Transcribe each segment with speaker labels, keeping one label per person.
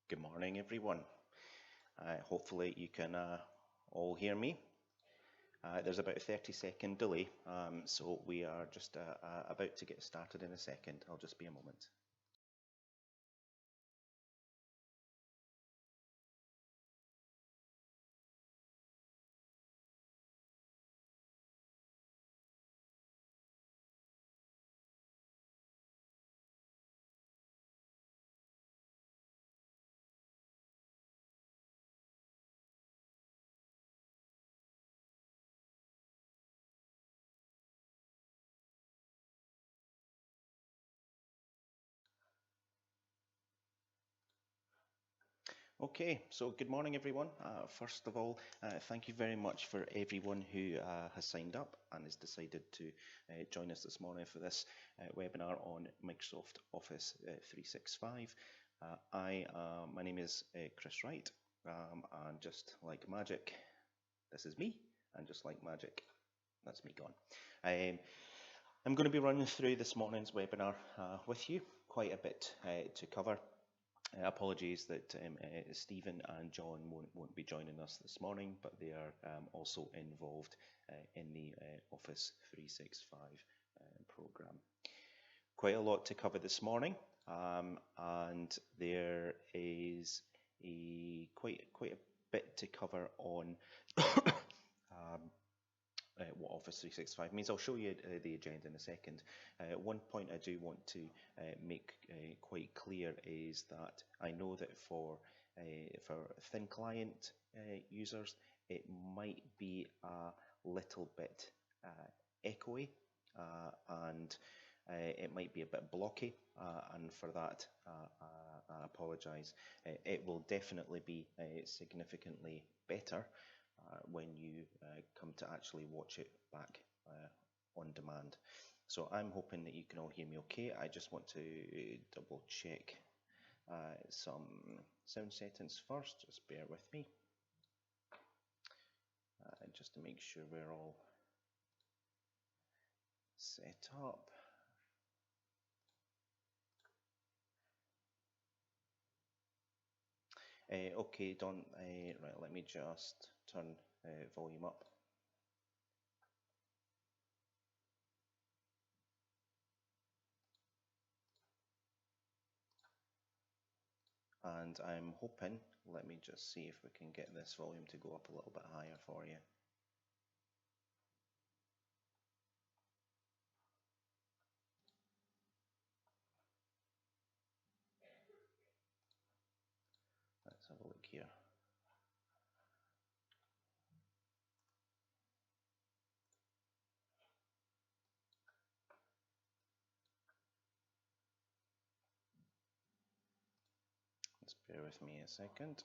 Speaker 1: Good morning, everyone. Hopefully you can all hear me. There's about a 30-second delay, so we are just about to get started in a second. I'll just be a moment. Okay, so good morning, everyone. First of all, thank you very much for everyone who has signed up and has decided to join us this morning for this webinar on Microsoft Office 365. My name is Chris Wright, and just like magic, this is me, and just like magic, that's me gone. I'm going to be running through this morning's webinar with you, quite a bit to cover. Apologies that Stephen and John won't be joining us this morning, but they are also involved in the Office 365 program. Quite a lot to cover this morning, and there is quite a bit to cover on what Office 365 means. I'll show you the agenda in a second. One point I do want to make quite clear is that I know that for thin client users, it might be a little bit echoey and it might be a bit blocky, and for that I apologise. It will definitely be significantly better when you come to actually watch it back on demand. So I'm hoping that you can all hear me okay. I just want to double check some sound settings first. Just bear with me, just to make sure we're all set up. Okay, Don, right, let me just turn volume up. And I'm hoping, let me just see if we can get this volume to go up a little bit higher for you. Let's have a look here. Just bear with me a second.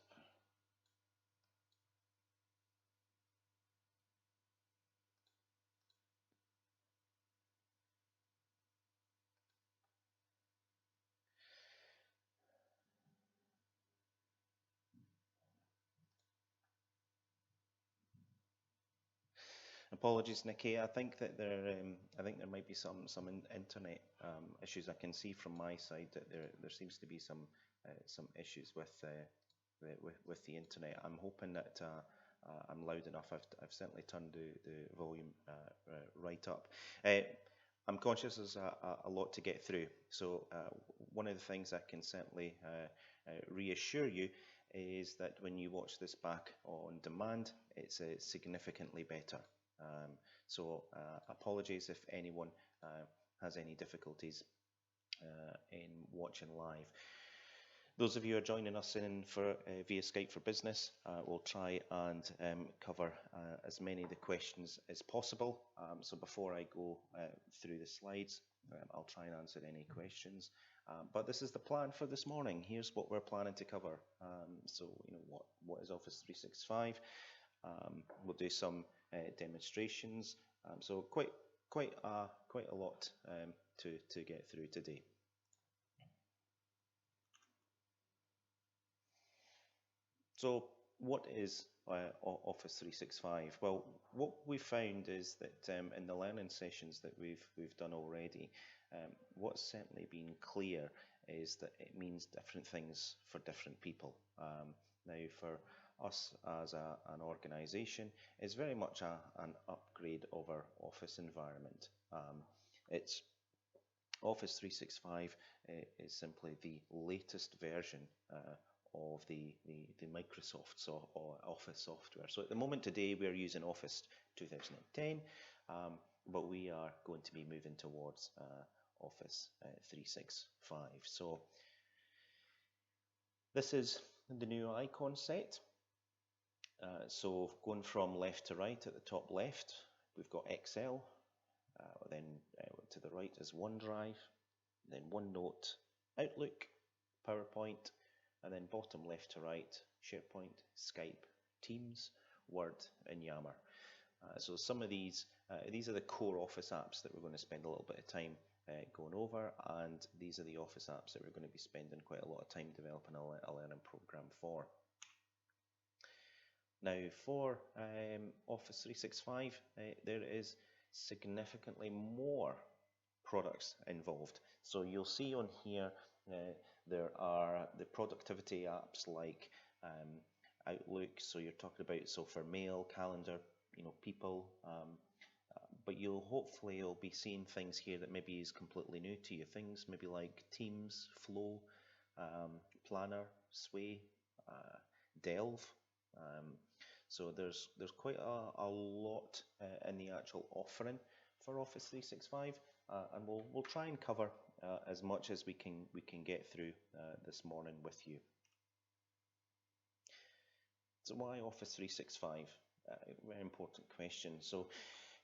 Speaker 1: Apologies, Nikki. I think that there might be some internet issues. I can see from my side that there seems to be some issues with the internet. I'm hoping that I'm loud enough. I've certainly turned the volume right up. I'm conscious there's a lot to get through. So one of the things I can certainly reassure you is that when you watch this back on demand, it's significantly better. So apologies if anyone has any difficulties in watching live. Those of you who are joining us in via Skype for Business, we'll try and cover as many of the questions as possible. So before I go through the slides, I'll try and answer any questions. But this is the plan for this morning. Here's what we're planning to cover. So you know what is Office 365. We'll do some demonstrations. So quite a lot to get through today. So what is Office 365? Well, what we found is that in the learning sessions that we've done already, What's certainly been clear is that it means different things for different people. Now, for us as an organisation, it's very much an upgrade of our Office environment. It's Office 365 is simply the latest version of the Microsoft or Office software. So at the moment today we're using Office 2010, but we are going to be moving towards Office 365. So this is the new icon set. So going from left to right, at the top left, we've got Excel. Then to the right is OneDrive, then OneNote, Outlook, PowerPoint, and then bottom left to right, SharePoint, Skype, Teams, Word, and Yammer. So some of these are the core Office apps that we're going to spend a little bit of time going over, and these are the Office apps that we're going to be spending quite a lot of time developing a learning program for. Now for Office 365, there is significantly more products involved. So you'll see on here there are the productivity apps like Outlook, so you're talking about, so for mail, calendar, people, but you'll be seeing things here that maybe is completely new to you, things maybe like Teams, Flow, Planner, Sway, Delve. So there's quite a lot in the actual offering for Office 365, and we'll try and cover as much as we can get through this morning with you. So why Office 365? Very important question. So,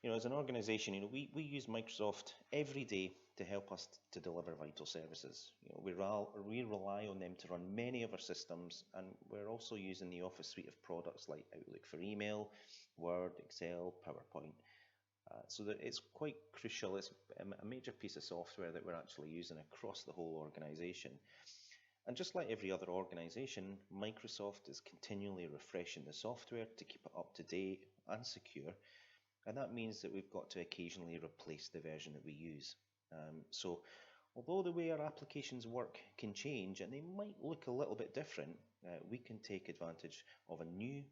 Speaker 1: as an organisation, we use Microsoft every day to help us to deliver vital services. We rely on them to run many of our systems, and we're also using the Office suite of products like Outlook for email, Word, Excel, PowerPoint. So that it's quite crucial. It's a major piece of software that we're actually using across the whole organisation. And just like every other organisation, Microsoft is continually refreshing the software to keep it up to date and secure. And that means that we've got to occasionally replace the version that we use. So although the way our applications work can change and they might look a little bit different, we can take advantage of a new,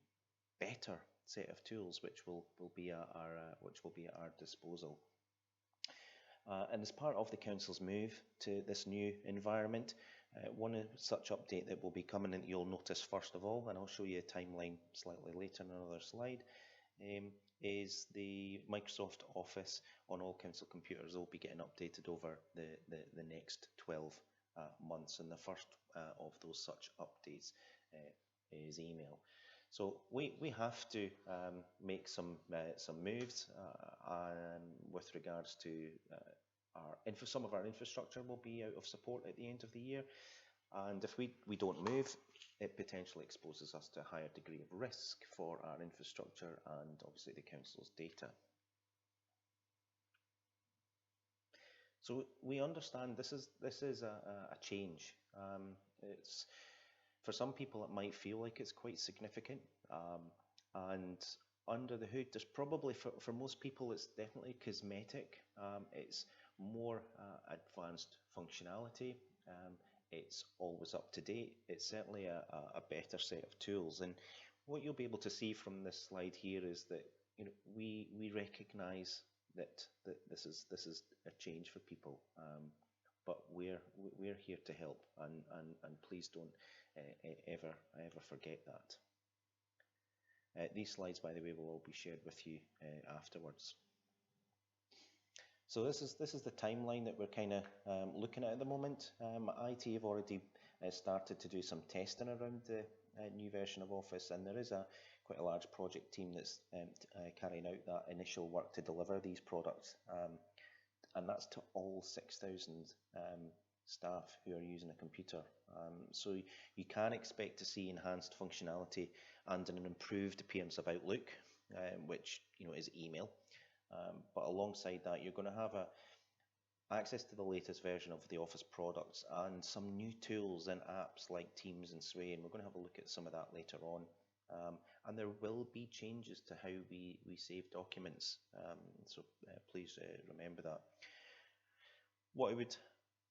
Speaker 1: better set of tools which will be at our disposal. And as part of the Council's move to this new environment, one such update that will be coming in, you'll notice first of all, and I'll show you a timeline slightly later in another slide, is the Microsoft Office on all council computers will be getting updated over the next 12 months, and the first of those such updates is email. So we have to make some moves with regards to some of our infrastructure will be out of support at the end of the year, and if we don't move, it potentially exposes us to a higher degree of risk for our infrastructure and obviously the council's data. So we understand this is a change. It's, for some people it might feel like it's quite significant, and under the hood there's probably for most people it's definitely cosmetic. It's more advanced functionality. It's always up to date. It's certainly a better set of tools, and what you'll be able to see from this slide here is that we recognise that this is a change for people, but we're here to help, and please don't ever forget that. These slides, by the way, will all be shared with you afterwards. So this is the timeline that we're kind of looking at the moment. IT have already started to do some testing around the new version of Office, and there is quite a large project team that's carrying out that initial work to deliver these products, and that's to all 6,000 staff who are using a computer. So you can expect to see enhanced functionality and an improved appearance of Outlook, which is email. But alongside that, you're going to have access to the latest version of the Office products and some new tools and apps like Teams and Sway, and we're going to have a look at some of that later on. And there will be changes to how we save documents, so please remember that. What I would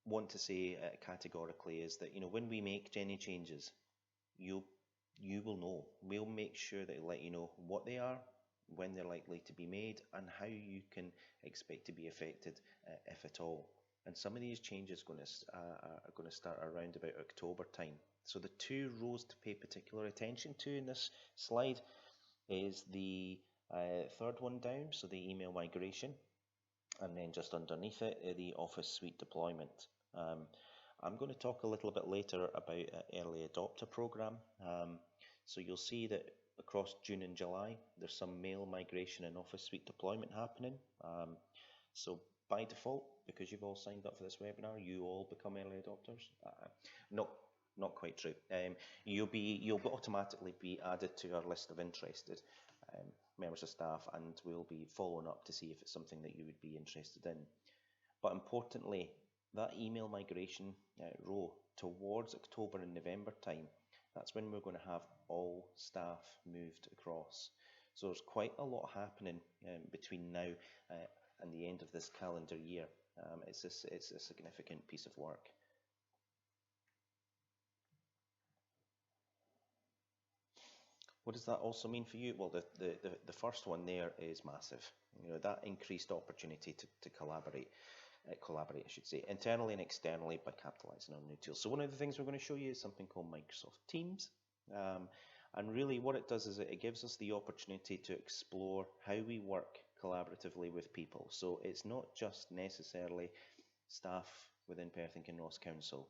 Speaker 1: want to say categorically is that, when we make any changes, you you will know. We'll make sure that let you know what they are, when they're likely to be made, and how you can expect to be affected, if at all. And some of these changes are going to start around about October time. So the two rows to pay particular attention to in this slide is the third one down, so the email migration, and then just underneath it, the Office Suite deployment. I'm going to talk a little bit later about an early adopter program. So you'll see that across June and July, there's some mail migration and Office Suite deployment happening. So by default, because you've all signed up for this webinar, you all become early adopters. Not quite true. You'll automatically be added to our list of interested members of staff, and we'll be following up to see if it's something that you would be interested in. But importantly, that email migration row towards October and November time, that's when we're going to have all staff moved across. So there's quite a lot happening between now and the end of this calendar year. It's a significant piece of work. What does that also mean for you? Well, the first one there is massive. That increased opportunity to collaborate, I should say, internally and externally by capitalizing on new tools. So one of the things we're going to show you is something called Microsoft Teams. And really what it does is it gives us the opportunity to explore how we work collaboratively with people. So it's not just necessarily staff within Perth and Kinross Council.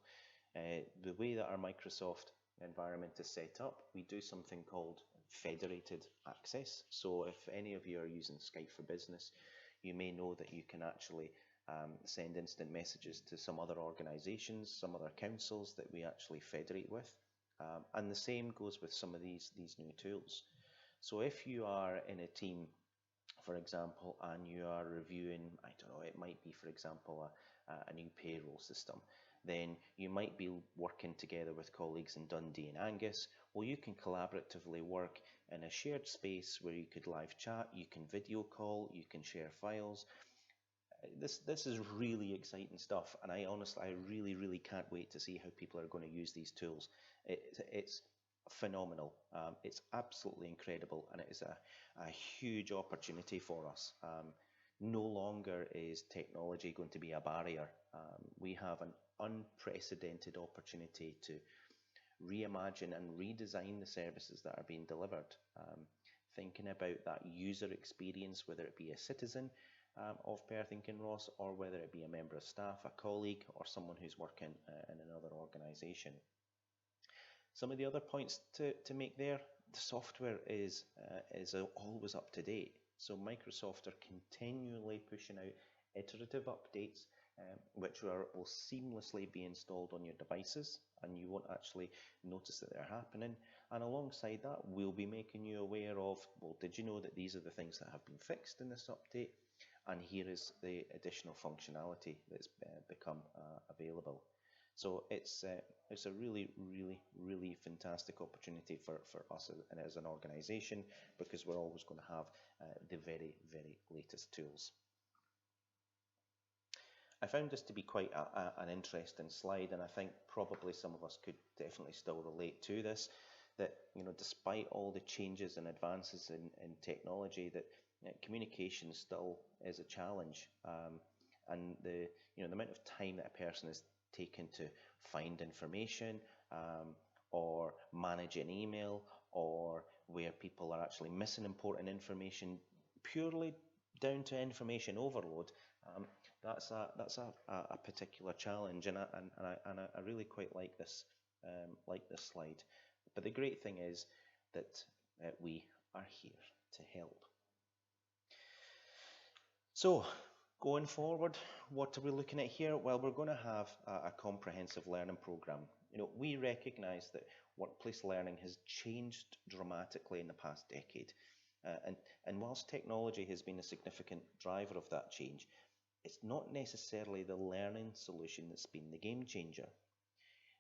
Speaker 1: The way that our Microsoft environment is set up, we do something called federated access. So if any of you are using Skype for Business, you may know that you can actually send instant messages to some other organizations, some other councils that we actually federate with. And the same goes with some of these new tools. So if you are in a team, for example, and you are reviewing, I don't know, it might be, for example, a new payroll system, then you might be working together with colleagues in Dundee and Angus. Well, you can collaboratively work in a shared space where you could live chat, you can video call, you can share files. This is really exciting stuff, and I really can't wait to see how people are going to use these tools. It's phenomenal. It's absolutely incredible, and it is a huge opportunity for us. No longer is technology going to be a barrier. We have an unprecedented opportunity to reimagine and redesign the services that are being delivered. Thinking about that user experience, whether it be a citizen of Perth and Kinross, or whether it be a member of staff, a colleague, or someone who's working in another organisation. Some of the other points to make there, the software is always up to date. So Microsoft are continually pushing out iterative updates, which will seamlessly be installed on your devices, and you won't actually notice that they're happening. And alongside that, we'll be making you aware of, well, did you know that these are the things that have been fixed in this update? And here is the additional functionality that's become available. So it's a really fantastic opportunity for us as an organisation, because we're always going to have the very latest tools. I found this to be quite an interesting slide, and I think probably some of us could definitely still relate to this, that despite all the changes and advances in technology, that communication still is a challenge, and the amount of time that a person is taken to find information, or manage an email, or where people are actually missing important information purely down to information overload. That's a particular challenge, and I really quite like this slide. But the great thing is that we are here to help. So going forward, what are we looking at here? Well, we're going to have a comprehensive learning program. We recognize that workplace learning has changed dramatically in the past decade. And whilst technology has been a significant driver of that change, it's not necessarily the learning solution that's been the game changer.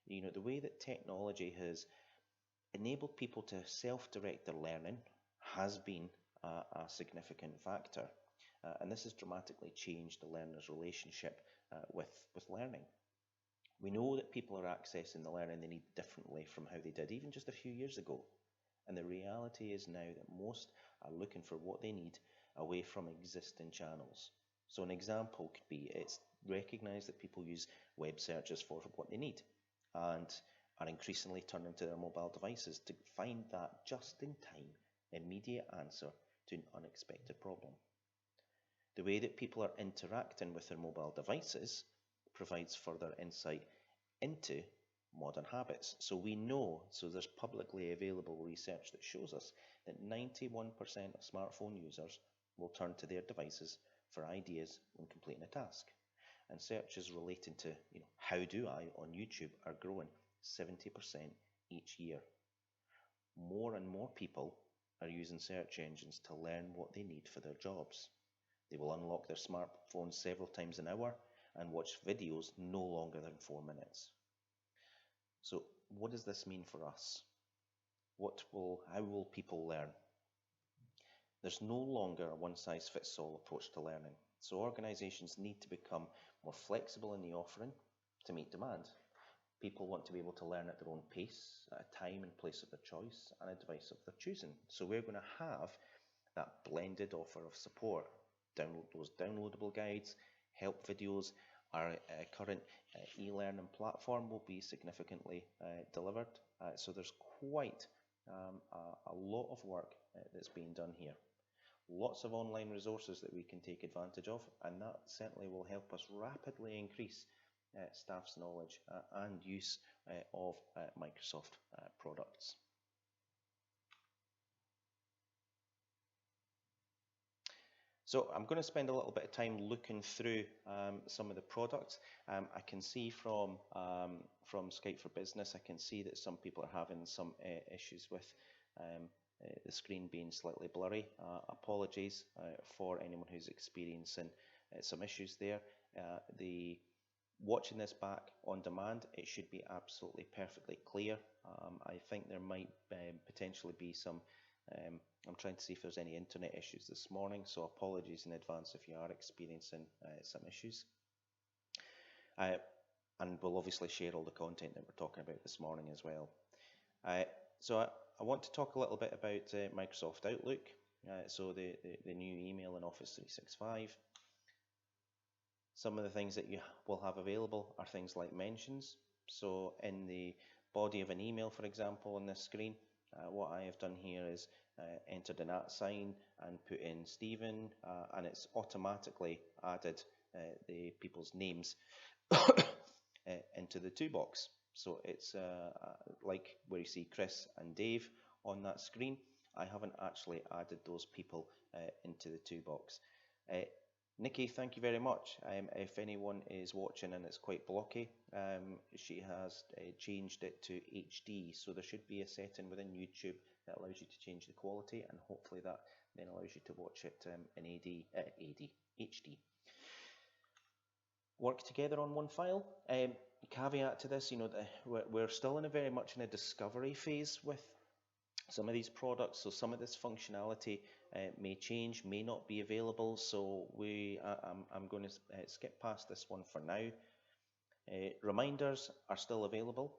Speaker 1: The way that technology has enabled people to self-direct their learning has been a significant factor. And this has dramatically changed the learner's relationship with learning. We know that people are accessing the learning they need differently from how they did even just a few years ago. And the reality is now that most are looking for what they need away from existing channels. So an example could be, it's recognised that people use web searches for what they need and are increasingly turning to their mobile devices to find that just-in-time, immediate answer to an unexpected problem. The way that people are interacting with their mobile devices provides further insight into modern habits. So we know, so there's publicly available research that shows us that 91% of smartphone users will turn to their devices for ideas when completing a task. And searches relating to, how do I on YouTube are growing 70% each year. More and more people are using search engines to learn what they need for their jobs. They will unlock their smartphones several times an hour and watch videos no longer than 4 minutes. So what does this mean for us? How will people learn? There's no longer a one-size-fits-all approach to learning. So organisations need to become more flexible in the offering to meet demand. People want to be able to learn at their own pace, at a time and place of their choice, and a device of their choosing. So we're going to have that blended offer of support. Those downloadable guides, help videos. Our current e-learning platform will be significantly delivered. So there's quite a lot of work that's being done here. Lots of online resources that we can take advantage of, and that certainly will help us rapidly increase staff's knowledge and use of Microsoft products. So I'm going to spend a little bit of time looking through some of the products. I can see from Skype for Business, I can see that some people are having some issues with the screen being slightly blurry. Apologies for anyone who's experiencing some issues there. Watching this back on demand, it should be absolutely perfectly clear. I think there might potentially be some I'm trying to see if there's any internet issues this morning, so apologies in advance if you are experiencing some issues. And we'll obviously share all the content that we're talking about this morning as well. So I want to talk a little bit about Microsoft Outlook, so the new email in Office 365. Some of the things that you will have available are things like mentions. So in the body of an email, for example, on this screen, what I have done here is entered an @ sign and put in Stephen, and it's automatically added the people's names into the to box. So it's like where you see Chris and Dave on that screen. I haven't actually added those people into the to box. Nikki, thank you very much. If anyone is watching and it's quite blocky, she has changed it to HD, so there should be a setting within YouTube that allows you to change the quality, and hopefully that then allows you to watch it in HD. Work together on one file. Caveat to this, we're still very much in a discovery phase with some of these products, so some of this functionality may change, may not be available, so I'm going to skip past this one for now. Reminders are still available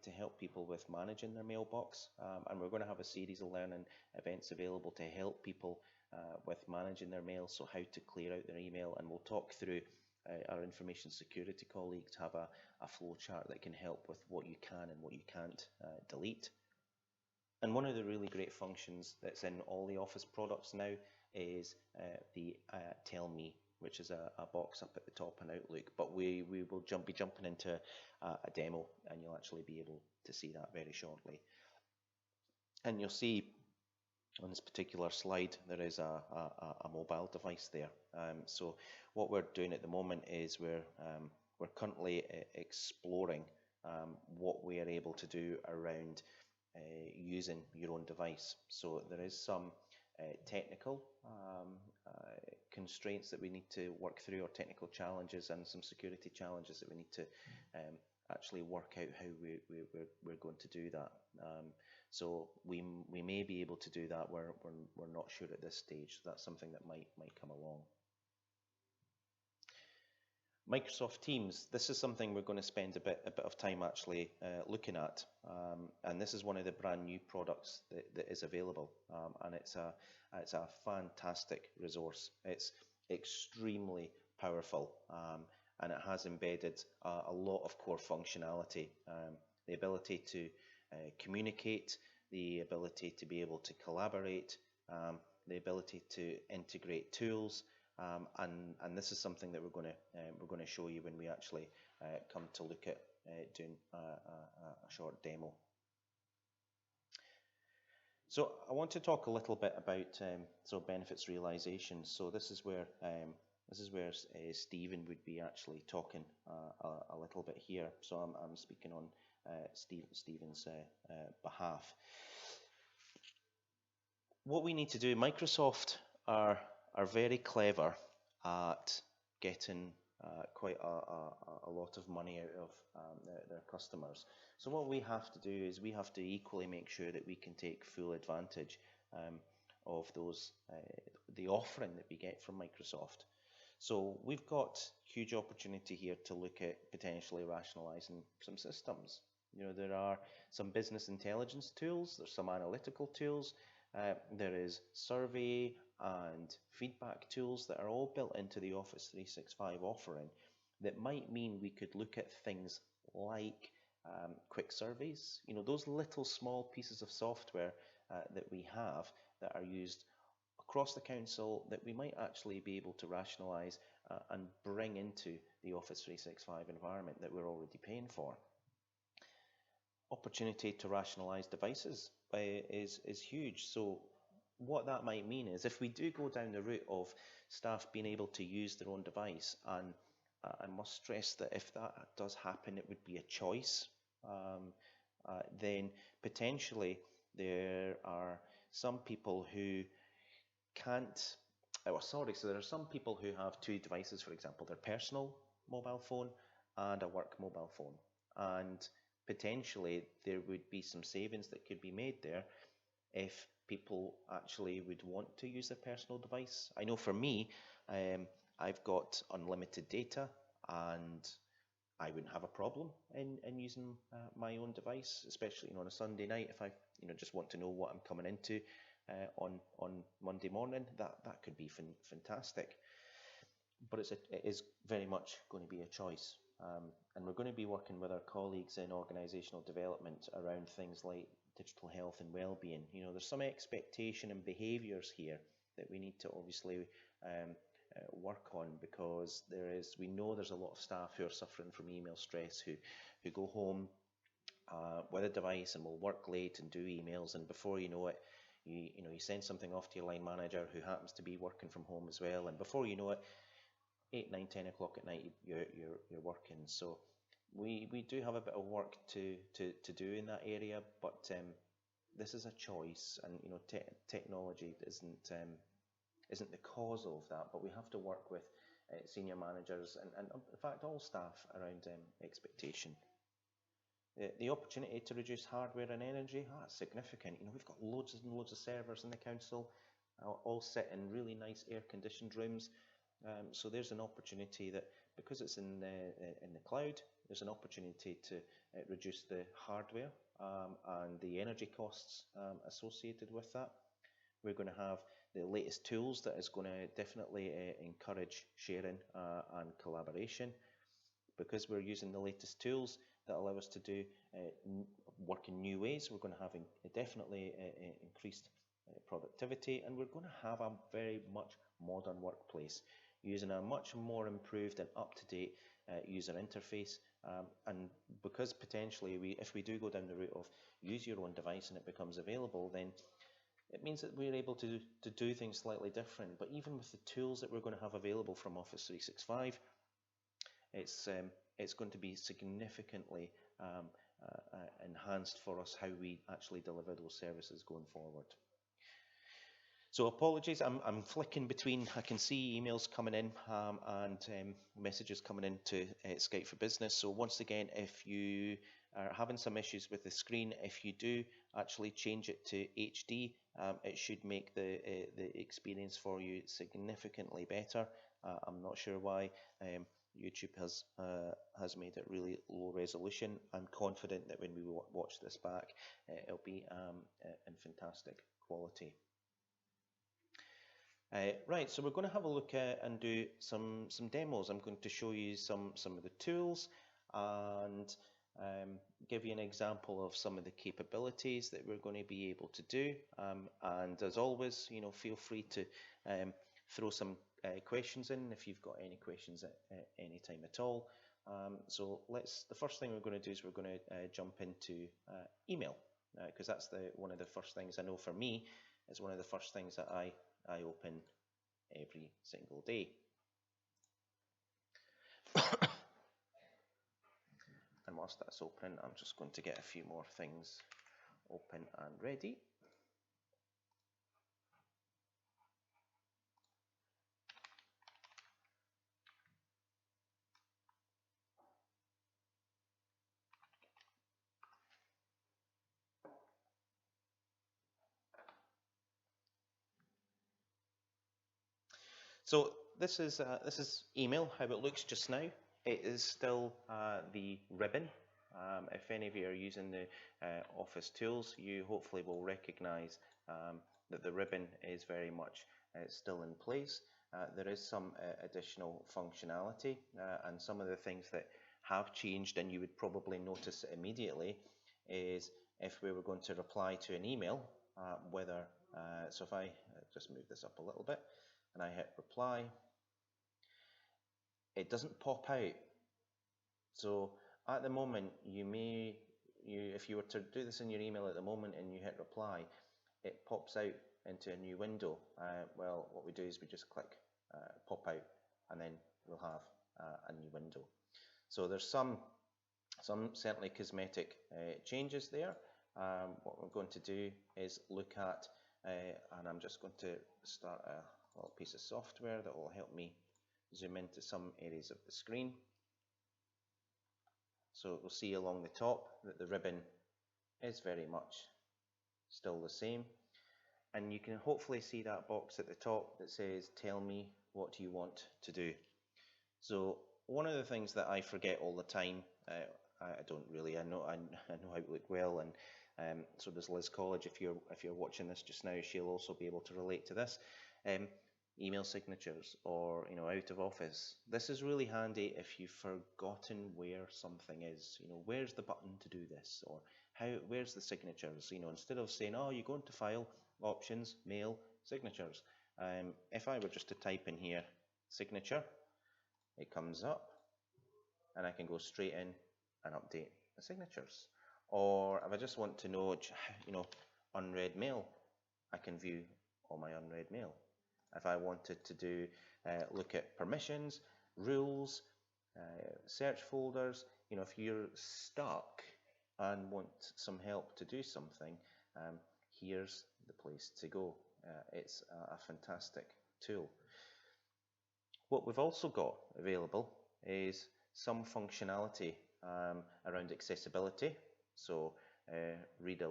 Speaker 1: to help people with managing their mailbox, and we're going to have a series of learning events available to help people with managing their mail, so how to clear out their email, and we'll talk through our information security colleagues have a flow chart that can help with what you can and what you can't delete. And one of the really great functions that's in all the Office products now is the Tell Me, which is a box up at the top in Outlook. But we will be jumping into a demo, and you'll actually be able to see that very shortly. And you'll see on this particular slide there is a mobile device there. So what we're doing at the moment is we're currently exploring what we are able to do around using your own device. So there is some technical constraints that we need to work through, or technical challenges, and some security challenges that we need to actually work out how we're going to do that. So we may be able to do that. We're not sure at this stage. That's something that might come along. Microsoft Teams, this is something we're going to spend a bit of time actually looking at, and this is one of the brand new products that is available, and it's a fantastic resource. It's extremely powerful, and it has embedded a lot of core functionality, the ability to communicate, the ability to be able to collaborate, the ability to integrate tools, and this is something that we're going to show you when we actually come to look at doing a short demo. So I want to talk a little bit about benefits realization. So this is where Stephen would be actually talking a little bit here. So I'm speaking on Stephen's behalf. What we need to do, Microsoft are very clever at getting quite a lot of money out of their customers. So what we have to do is we have to equally make sure that we can take full advantage of those the offering that we get from Microsoft. So we've got huge opportunity here to look at potentially rationalizing some systems. You know, there are some business intelligence tools, there's some analytical tools, there is survey and feedback tools that are all built into the Office 365 offering that might mean we could look at things like quick surveys, you know, those little small pieces of software that we have that are used across the council that we might actually be able to rationalize and bring into the Office 365 environment that we're already paying for. Opportunity to rationalize devices is huge. So what that might mean is if we do go down the route of staff being able to use their own device, and I must stress that if that does happen, it would be a choice, then potentially there are some people who can't, so there are some people who have two devices, for example, their personal mobile phone and a work mobile phone, and potentially there would be some savings that could be made there if people actually would want to use their personal device. I know for me, I've got unlimited data and I wouldn't have a problem in using my own device, especially on a Sunday night if I just want to know what I'm coming into on Monday morning. That could be fantastic. But it is very much going to be a choice. And we're going to be working with our colleagues in organisational development around things like digital health and well-being. You know, there's some expectation and behaviours here that we need to obviously work on, because we know there's a lot of staff who are suffering from email stress, who go home with a device and will work late and do emails, and before you know it, you send something off to your line manager who happens to be working from home as well, and before you know it, 8, 9, 10 o'clock at night you're working. So we do have a bit of work to do in that area, but this is a choice, and technology isn't the cause of that, but we have to work with senior managers and in fact all staff around expectation. The opportunity to reduce hardware and energy, that's significant. We've got loads and loads of servers in the council, all sit in really nice air-conditioned rooms. So there's an opportunity that, because it's in the cloud, there's an opportunity to reduce the hardware and the energy costs associated with that. We're going to have the latest tools that is going to definitely encourage sharing and collaboration. Because we're using the latest tools that allow us to do work in new ways, we're going to have definitely increased productivity, and we're going to have a very much modern workplace using a much more improved and up-to-date user interface, and because potentially if we do go down the route of use your own device and it becomes available, then it means that we're able to do things slightly different. But even with the tools that we're going to have available from Office 365, it's going to be significantly enhanced for us how we actually deliver those services going forward. So apologies, I'm flicking between, I can see emails coming in and messages coming into Skype for Business. So once again, if you are having some issues with the screen, if you do actually change it to HD, it should make the experience for you significantly better. I'm not sure why YouTube has made it really low resolution. I'm confident that when we watch this back, it'll be in fantastic quality. Right, so we're going to have a look at and do some demos. I'm going to show you some of the tools and give you an example of some of the capabilities that we're going to be able to do. And as always, feel free to throw some questions in if you've got any questions at any time at all. So the first thing we're going to do is we're going to jump into email, because that's one of the first things I know for me is one of the first things that I open every single day. And whilst that's open, I'm just going to get a few more things open and ready. So this is email, how it looks just now. It is still the ribbon. If any of you are using the Office tools, you hopefully will recognize that the ribbon is very much still in place. There is some additional functionality, and some of the things that have changed, and you would probably notice it immediately, is if we were going to reply to an email, so if I just move this up a little bit, and I hit reply, it doesn't pop out. So at the moment, if you were to do this in your email at the moment and you hit reply, it pops out into a new window. Well, what we do is we just click pop out, and then we'll have a new window. So there's some certainly cosmetic changes there. What we're going to do is look at, and I'm just going to start a little piece of software that will help me zoom into some areas of the screen. So we'll see along the top that the ribbon is very much still the same, and you can hopefully see that box at the top that says tell me what you want to do. So one of the things that I forget all the time, I don't really, I know Outlook well, and so does Liz College. If you're watching this just now, she'll also be able to relate to this. Email signatures, or out of office. This is really handy if you've forgotten where something is. Where's the button to do this, or where's the signatures? Instead of saying, oh, you go into File, Options, Mail, Signatures. If I were just to type in here signature, it comes up, and I can go straight in and update the signatures. Or if I just want to know, unread mail, I can view all my unread mail. If I wanted to look at permissions, rules, search folders, if you're stuck and want some help to do something, here's the place to go. It's a fantastic tool. What we've also got available is some functionality around accessibility. So read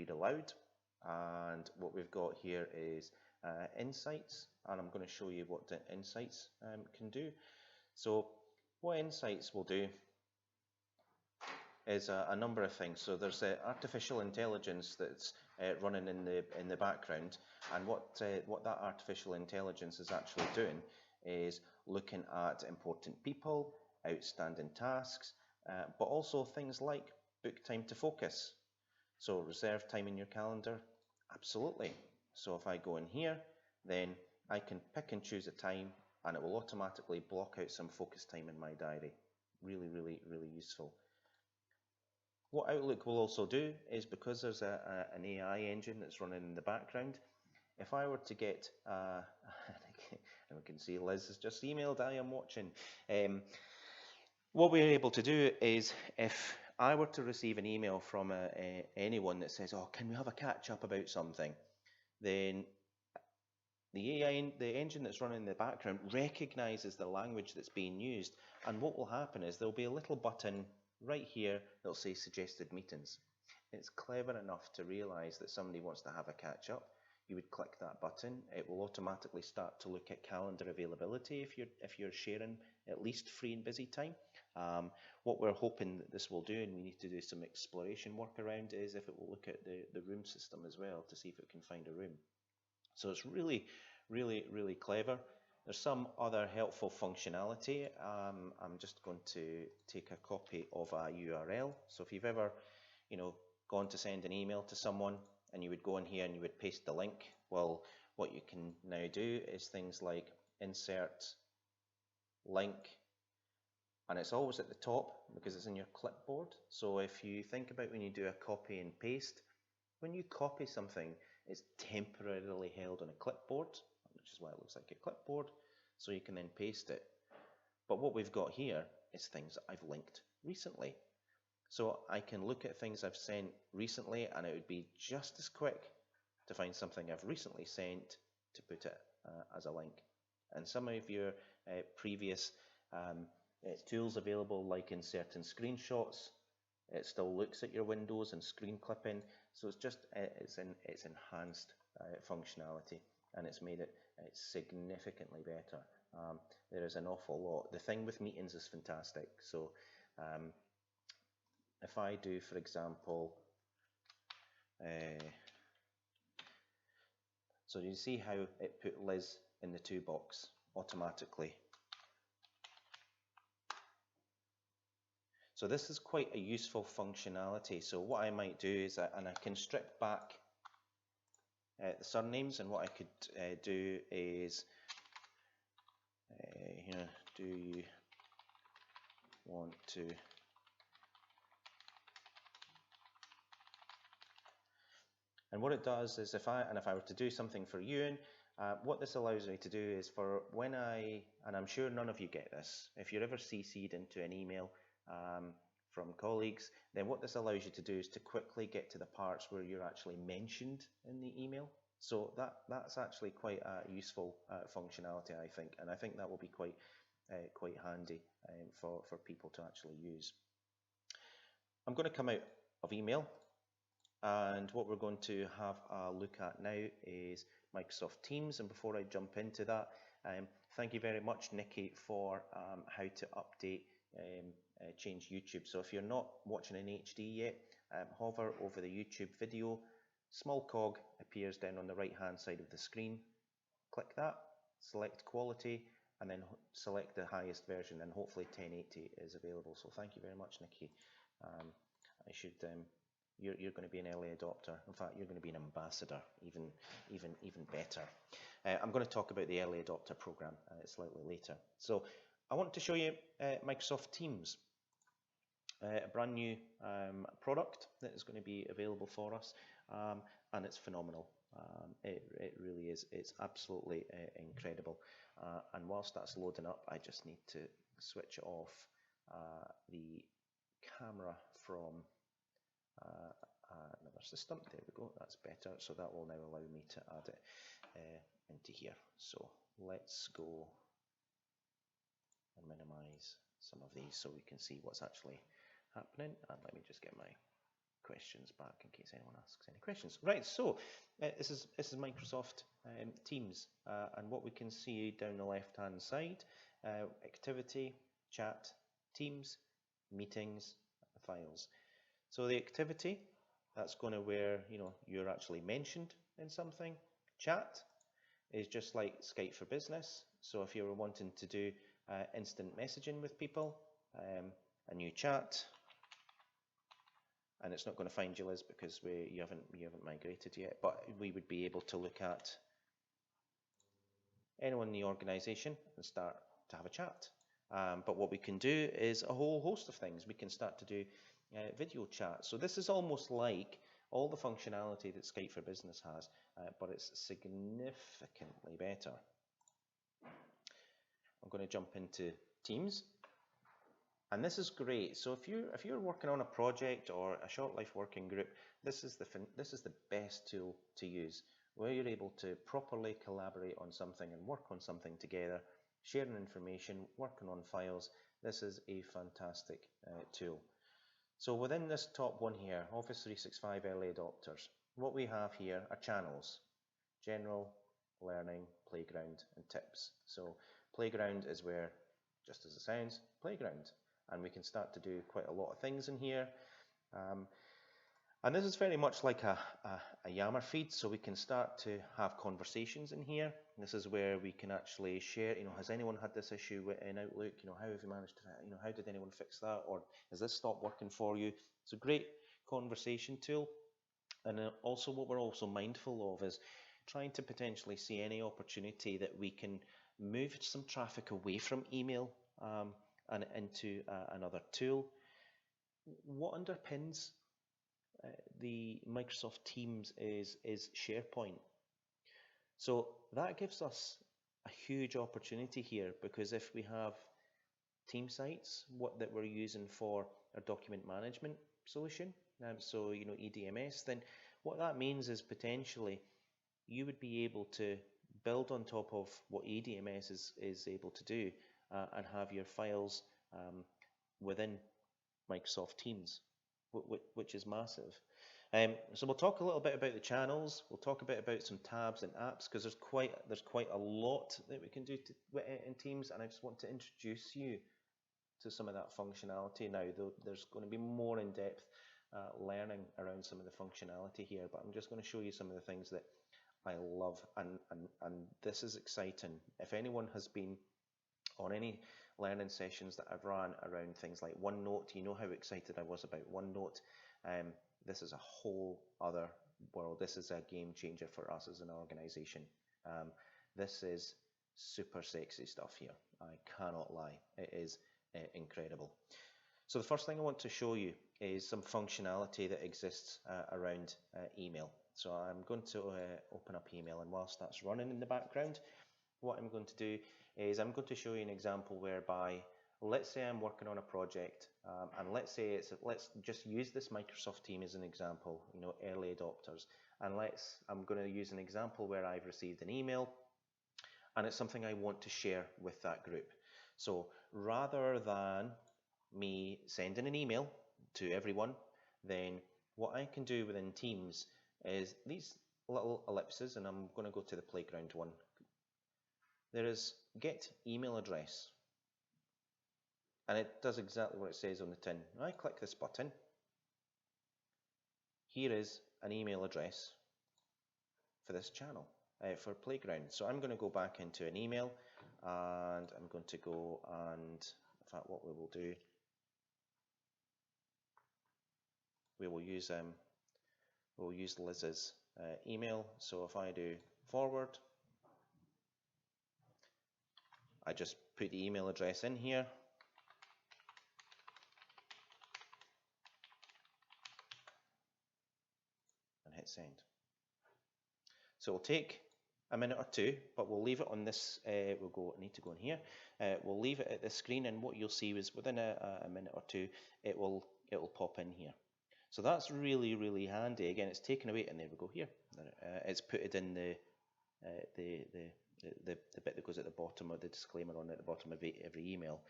Speaker 1: aloud, and what we've got here is Insights, and I'm going to show you what the Insights can do. So what Insights will do is a number of things. So there's artificial intelligence that's running in the background, and what that artificial intelligence is actually doing is looking at important people, outstanding tasks, but also things like book time to focus. So reserve time in your calendar, absolutely. So if I go in here, then I can pick and choose a time, and it will automatically block out some focus time in my diary. Really, really, really useful. What Outlook will also do is, because there's an AI engine that's running in the background, if I were to get, and we can see Liz has just emailed, I am watching. What we're able to do is, if I were to receive an email from anyone that says, oh, can we have a catch up about something? Then the AI, the engine that's running in the background, recognizes the language that's being used, and what will happen is there'll be a little button right here that'll say suggested meetings. It's clever enough to realize that somebody wants to have a catch up. You would click that button. It will automatically start to look at calendar availability if you're sharing at least free and busy time. What we're hoping that this will do, and we need to do some exploration work around, is if it will look at the room system as well to see if it can find a room. So it's really, really, really clever. There's some other helpful functionality. I'm just going to take a copy of a URL. So if you've ever, gone to send an email to someone and you would go in here and you would paste the link, well, what you can now do is things like insert link, and it's always at the top because it's in your clipboard. So if you think about when you do a copy and paste, when you copy something, it's temporarily held on a clipboard, which is why it looks like a clipboard, so you can then paste it. But what we've got here is things that I've linked recently. So I can look at things I've sent recently, and it would be just as quick to find something I've recently sent to put it as a link. And some of your previous tools available, like inserting screenshots, it still looks at your windows and screen clipping. So it's just it's enhanced functionality, and it's made it significantly better. There is an awful lot. The thing with meetings is fantastic. So if I do, for example, so you see how it put Liz in the to box automatically. So this is quite a useful functionality. So what I might do is, and I can strip back the surnames, and what I could do is, do you want to and what it does is if I were to do something for Ewan, what this allows me to do is for when and I'm sure none of you get this, if you're ever CC'd into an email from colleagues, then what this allows you to do is to quickly get to the parts where you're actually mentioned in the email. So that's actually quite a useful functionality, I think, and I think that will be quite handy for people to actually use. I'm going to come out of email, and what we're going to have a look at now is Microsoft Teams. And before I jump into that, thank you very much, Nikki, for how to update change YouTube. So if you're not watching in HD yet, hover over the YouTube video, small cog appears down on the right hand side of the screen, click that, select quality, and then select the highest version, and hopefully 1080 is available. So thank you very much, Nikki. You're going to be an early adopter. In fact, you're going to be an ambassador, even better. I'm going to talk about the early adopter program slightly later. So I want to show you Microsoft Teams, a brand new product that is going to be available for us, and it's phenomenal. It really is. It's absolutely incredible. And whilst that's loading up, I just need to switch off the camera from another system. There we go, that's better. So that will now allow me to add it into here. So let's go and minimize some of these so we can see what's actually happening. And let me just get my questions back in case anyone asks any questions. Right, so this is Microsoft Teams, and what we can see down the left hand side, activity, chat, Teams, meetings, files. So the activity, that's going to where you're actually mentioned in something. Chat is just like Skype for Business. So if you were wanting to do instant messaging with people, a new chat, and it's not going to find you, Liz, because you haven't migrated yet. But we would be able to look at anyone in the organisation and start to have a chat. But what we can do is a whole host of things. We can start to do video chat. So this is almost like all the functionality that Skype for Business has, but it's significantly better. I'm going to jump into Teams, and this is great. So if you're working on a project or a short life working group, this is the best tool to use, where you're able to properly collaborate on something and work on something together, sharing information, working on files. This is a fantastic tool. So within this top one here, Office 365 Early Adopters, what we have here are channels: General, Learning, Playground, and Tips. So Playground is where just as it sounds, playground. And we can start to do quite a lot of things in here. And this is very much like a Yammer feed, so we can start to have conversations in here. This is where we can actually share, has anyone had this issue in Outlook? How have you managed to, how did anyone fix that? Or has this stopped working for you? It's a great conversation tool. And also what we're also mindful of is trying to potentially see any opportunity that we can move some traffic away from email and into another tool. What underpins the Microsoft Teams is SharePoint. So that gives us a huge opportunity here, because if we have team sites that we're using for our document management solution, so EDMS, then what that means is potentially you would be able to build on top of what EDMS is able to do and have your files within Microsoft Teams, which is massive. So we'll talk a little bit about the channels. We'll talk a bit about some tabs and apps, because there's quite a lot that we can do in Teams, and I just want to introduce you to some of that functionality now. Though there's going to be more in-depth learning around some of the functionality here, but I'm just going to show you some of the things that I love, and this is exciting. If anyone has been on any learning sessions that I've run around things like OneNote, you know how excited I was about OneNote. This is a whole other world. This is a game changer for us as an organization. This is super sexy stuff here. I cannot lie. It is incredible. So the first thing I want to show you is some functionality that exists around email. So I'm going to open up email, and whilst that's running in the background, what I'm going to do is I'm going to show you an example whereby, let's say I'm working on a project, and let's just use this Microsoft team as an example, early adopters, and I'm going to use an example where I've received an email, and it's something I want to share with that group. So rather than me sending an email to everyone, then what I can do within Teams is these little ellipses, and I'm going to go to the playground one. There is get email address, and it does exactly what it says on the tin. I click this button. Here is an email address for this channel, for Playground. So I'm going to go back into an email, and I'm going to go and, in fact, what we will do, we will use Liz's email. So if I do forward, I just put the email address in here. And hit send. So it'll take a minute or two, but we'll leave it on this, I need to go in here. We'll leave it at this screen, and what you'll see is within a minute or two, it will pop in here. So that's really, really handy. Again, it's taken away, and there we go here. It's put it in the bit that goes at the bottom, of the disclaimer on at the bottom of every email.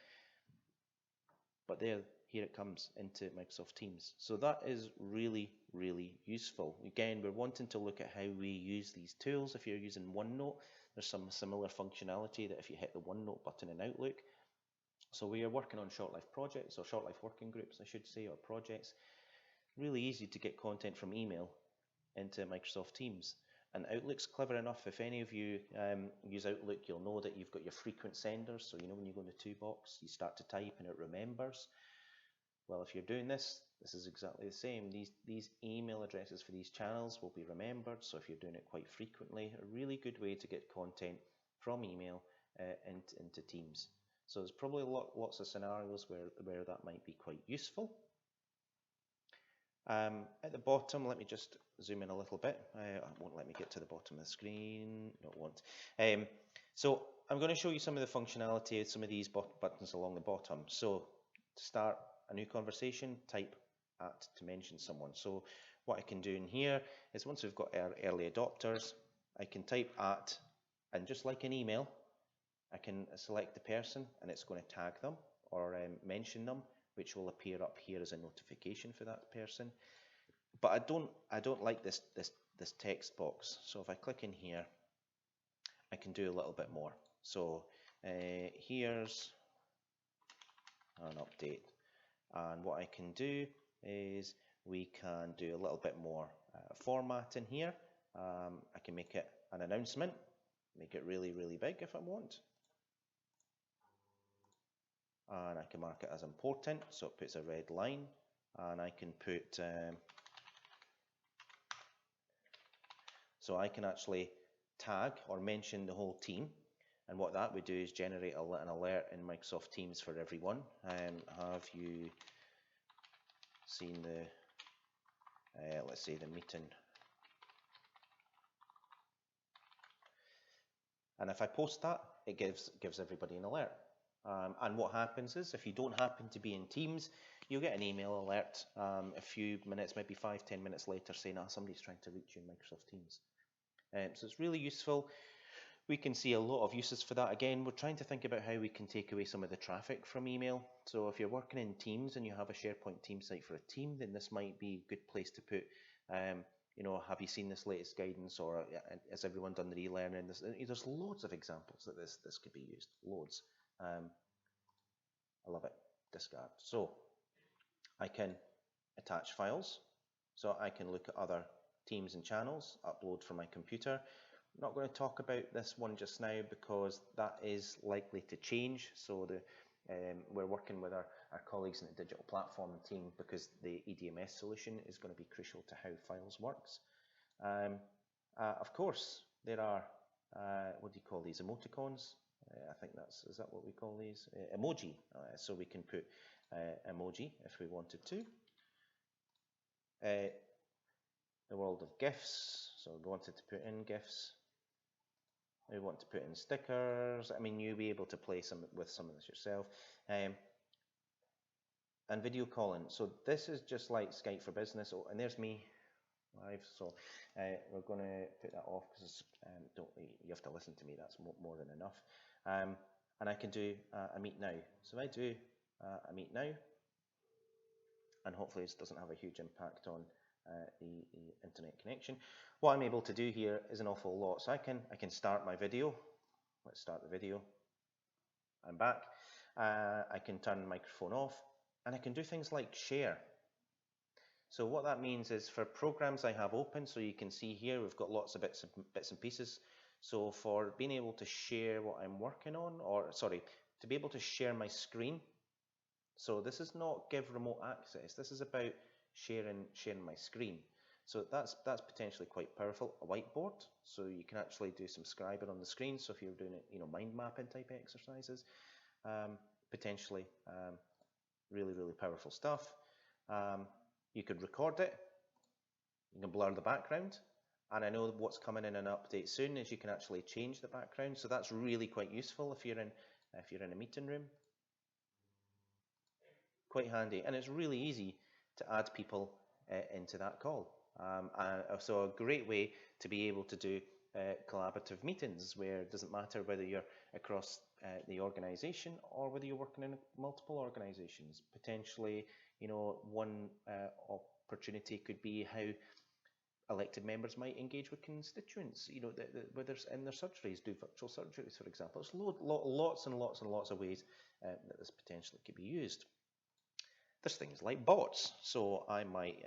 Speaker 1: But here it comes into Microsoft Teams. So that is really, really useful. Again, we're wanting to look at how we use these tools. If you're using OneNote, there's some similar functionality that if you hit the OneNote button in Outlook. So we are working on short life projects, or short life working groups, I should say, or projects. Really easy to get content from email into Microsoft Teams. And Outlook's clever enough. If any of you use Outlook, you'll know that you've got your frequent senders. So when you go in the toolbox, you start to type and it remembers. Well, if you're doing this is exactly the same. These email addresses for these channels will be remembered. So if you're doing it quite frequently, a really good way to get content from email into Teams. So there's probably lots of scenarios where that might be quite useful. At the bottom, let me just zoom in a little bit. It won't let me get to the bottom of the screen. No, it won't. So I'm going to show you some of the functionality of some of these buttons along the bottom. So to start a new conversation, type @ to mention someone. So what I can do in here is, once we've got our early adopters, I can type @, and just like an email, I can select the person, and it's going to tag them or mention them, which will appear up here as a notification for that person. But I don't like this text box. So if I click in here, I can do a little bit more. So here's and update. And what I can do is we can do a little bit more formatting here. I can make it an announcement, make it really, really big if I want. And I can mark it as important, so it puts a red line. And I can put, so I can actually tag or mention the whole team. And what that would do is generate an alert in Microsoft Teams for everyone. Have you seen the, let's say, the meeting? And if I post that, it gives everybody an alert. And what happens is, if you don't happen to be in Teams, you'll get an email alert a few minutes, maybe 5-10 minutes later, saying, somebody's trying to reach you in Microsoft Teams. So it's really useful. We can see a lot of uses for that. Again, we're trying to think about how we can take away some of the traffic from email. So if you're working in Teams and you have a SharePoint team site for a team, then this might be a good place to put, you know, have you seen this latest guidance, or has everyone done the e-learning? There's loads of examples that this could be used, loads. I love it, discard. So I can attach files. So I can look at other teams and channels, upload from my computer. I'm not going to talk about this one just now because that is likely to change. So we're working with our colleagues in the digital platform team because the EDMS solution is going to be crucial to how files works. Of course, there are, what do you call these, emoticons? I think is that what we call these? Emoji. So we can put emoji if we wanted to. The world of GIFs, so we wanted to put in GIFs. We want to put in stickers. I mean, you'll be able to play with some of this yourself. And video calling. So this is just like Skype for Business. Oh, and there's me live. So we're going to put that off because you have to listen to me. That's more than enough. And I can do a meet now. So I do a meet now, and hopefully this doesn't have a huge impact on the internet connection. What I'm able to do here is an awful lot. So I can start my video. Let's start the video. I'm back. I can turn the microphone off, and I can do things like share. So what that means is for programs I have open, so you can see here we've got lots of bits and pieces. So for being able to share what I'm working on, or sorry, to be able to share my screen. So this is not give remote access. This is about sharing my screen. So that's potentially quite powerful. A whiteboard, so you can actually do some scribing on the screen. So if you're doing it, mind mapping type exercises, potentially really, really powerful stuff. You could record it. You can blur the background. And I know what's coming in an update soon is you can actually change the background. So that's really quite useful if you're in a meeting room. Quite handy, and it's really easy to add people into that call. So a great way to be able to do collaborative meetings where it doesn't matter whether you're across the organization or whether you're working in multiple organizations. Potentially, one opportunity could be how elected members might engage with constituents, whether in their surgeries, do virtual surgeries, for example. There's lots and lots and lots of ways that this potentially could be used. There's things like bots, so I might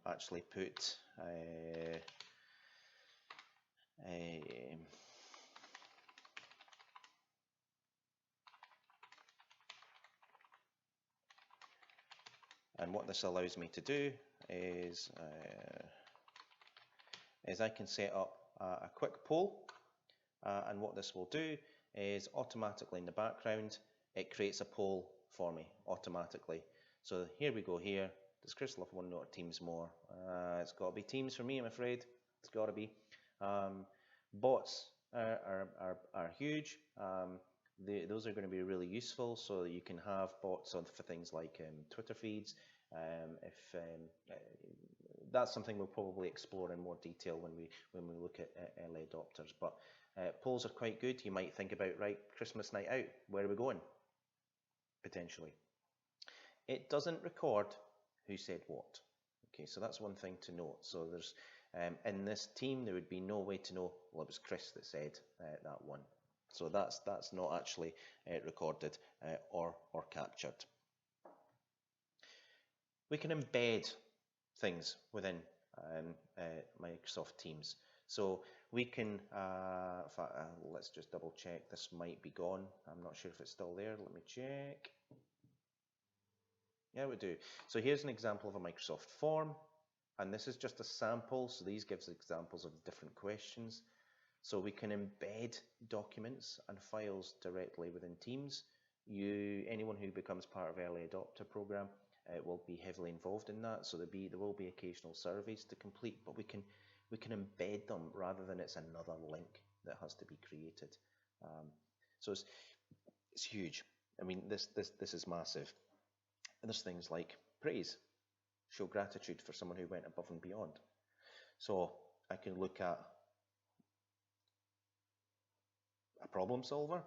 Speaker 1: actually put and what this allows me to do is I can set up a quick poll, and what this will do is automatically in the background it creates a poll for me automatically. So here we go here. Does Chris love OneNote or Teams more? It's got to be Teams for me, I'm afraid. It's got to be. Bots are huge. Those are going to be really useful. So you can have bots on for things like Twitter feeds. That's something we'll probably explore in more detail when we look at early adopters. But polls are quite good. You might think about, right, Christmas night out, where are we going? Potentially. It doesn't record who said what. Okay, so that's one thing to note. So there's in this team there would be no way to know, well, it was Chris that said that one. So that's not actually recorded or captured. We can embed things within Microsoft Teams. So we can, let's just double check, this might be gone. I'm not sure if it's still there. Let me check. Yeah, we do. So here's an example of a Microsoft form, and this is just a sample. So these gives examples of different questions. So we can embed documents and files directly within Teams. Anyone who becomes part of Early Adopter program will be heavily involved in that. So there will be occasional surveys to complete, but we can embed them rather than it's another link that has to be created. So it's huge. I mean, this is massive. And there's things like praise, show gratitude for someone who went above and beyond. So I can look at a problem solver.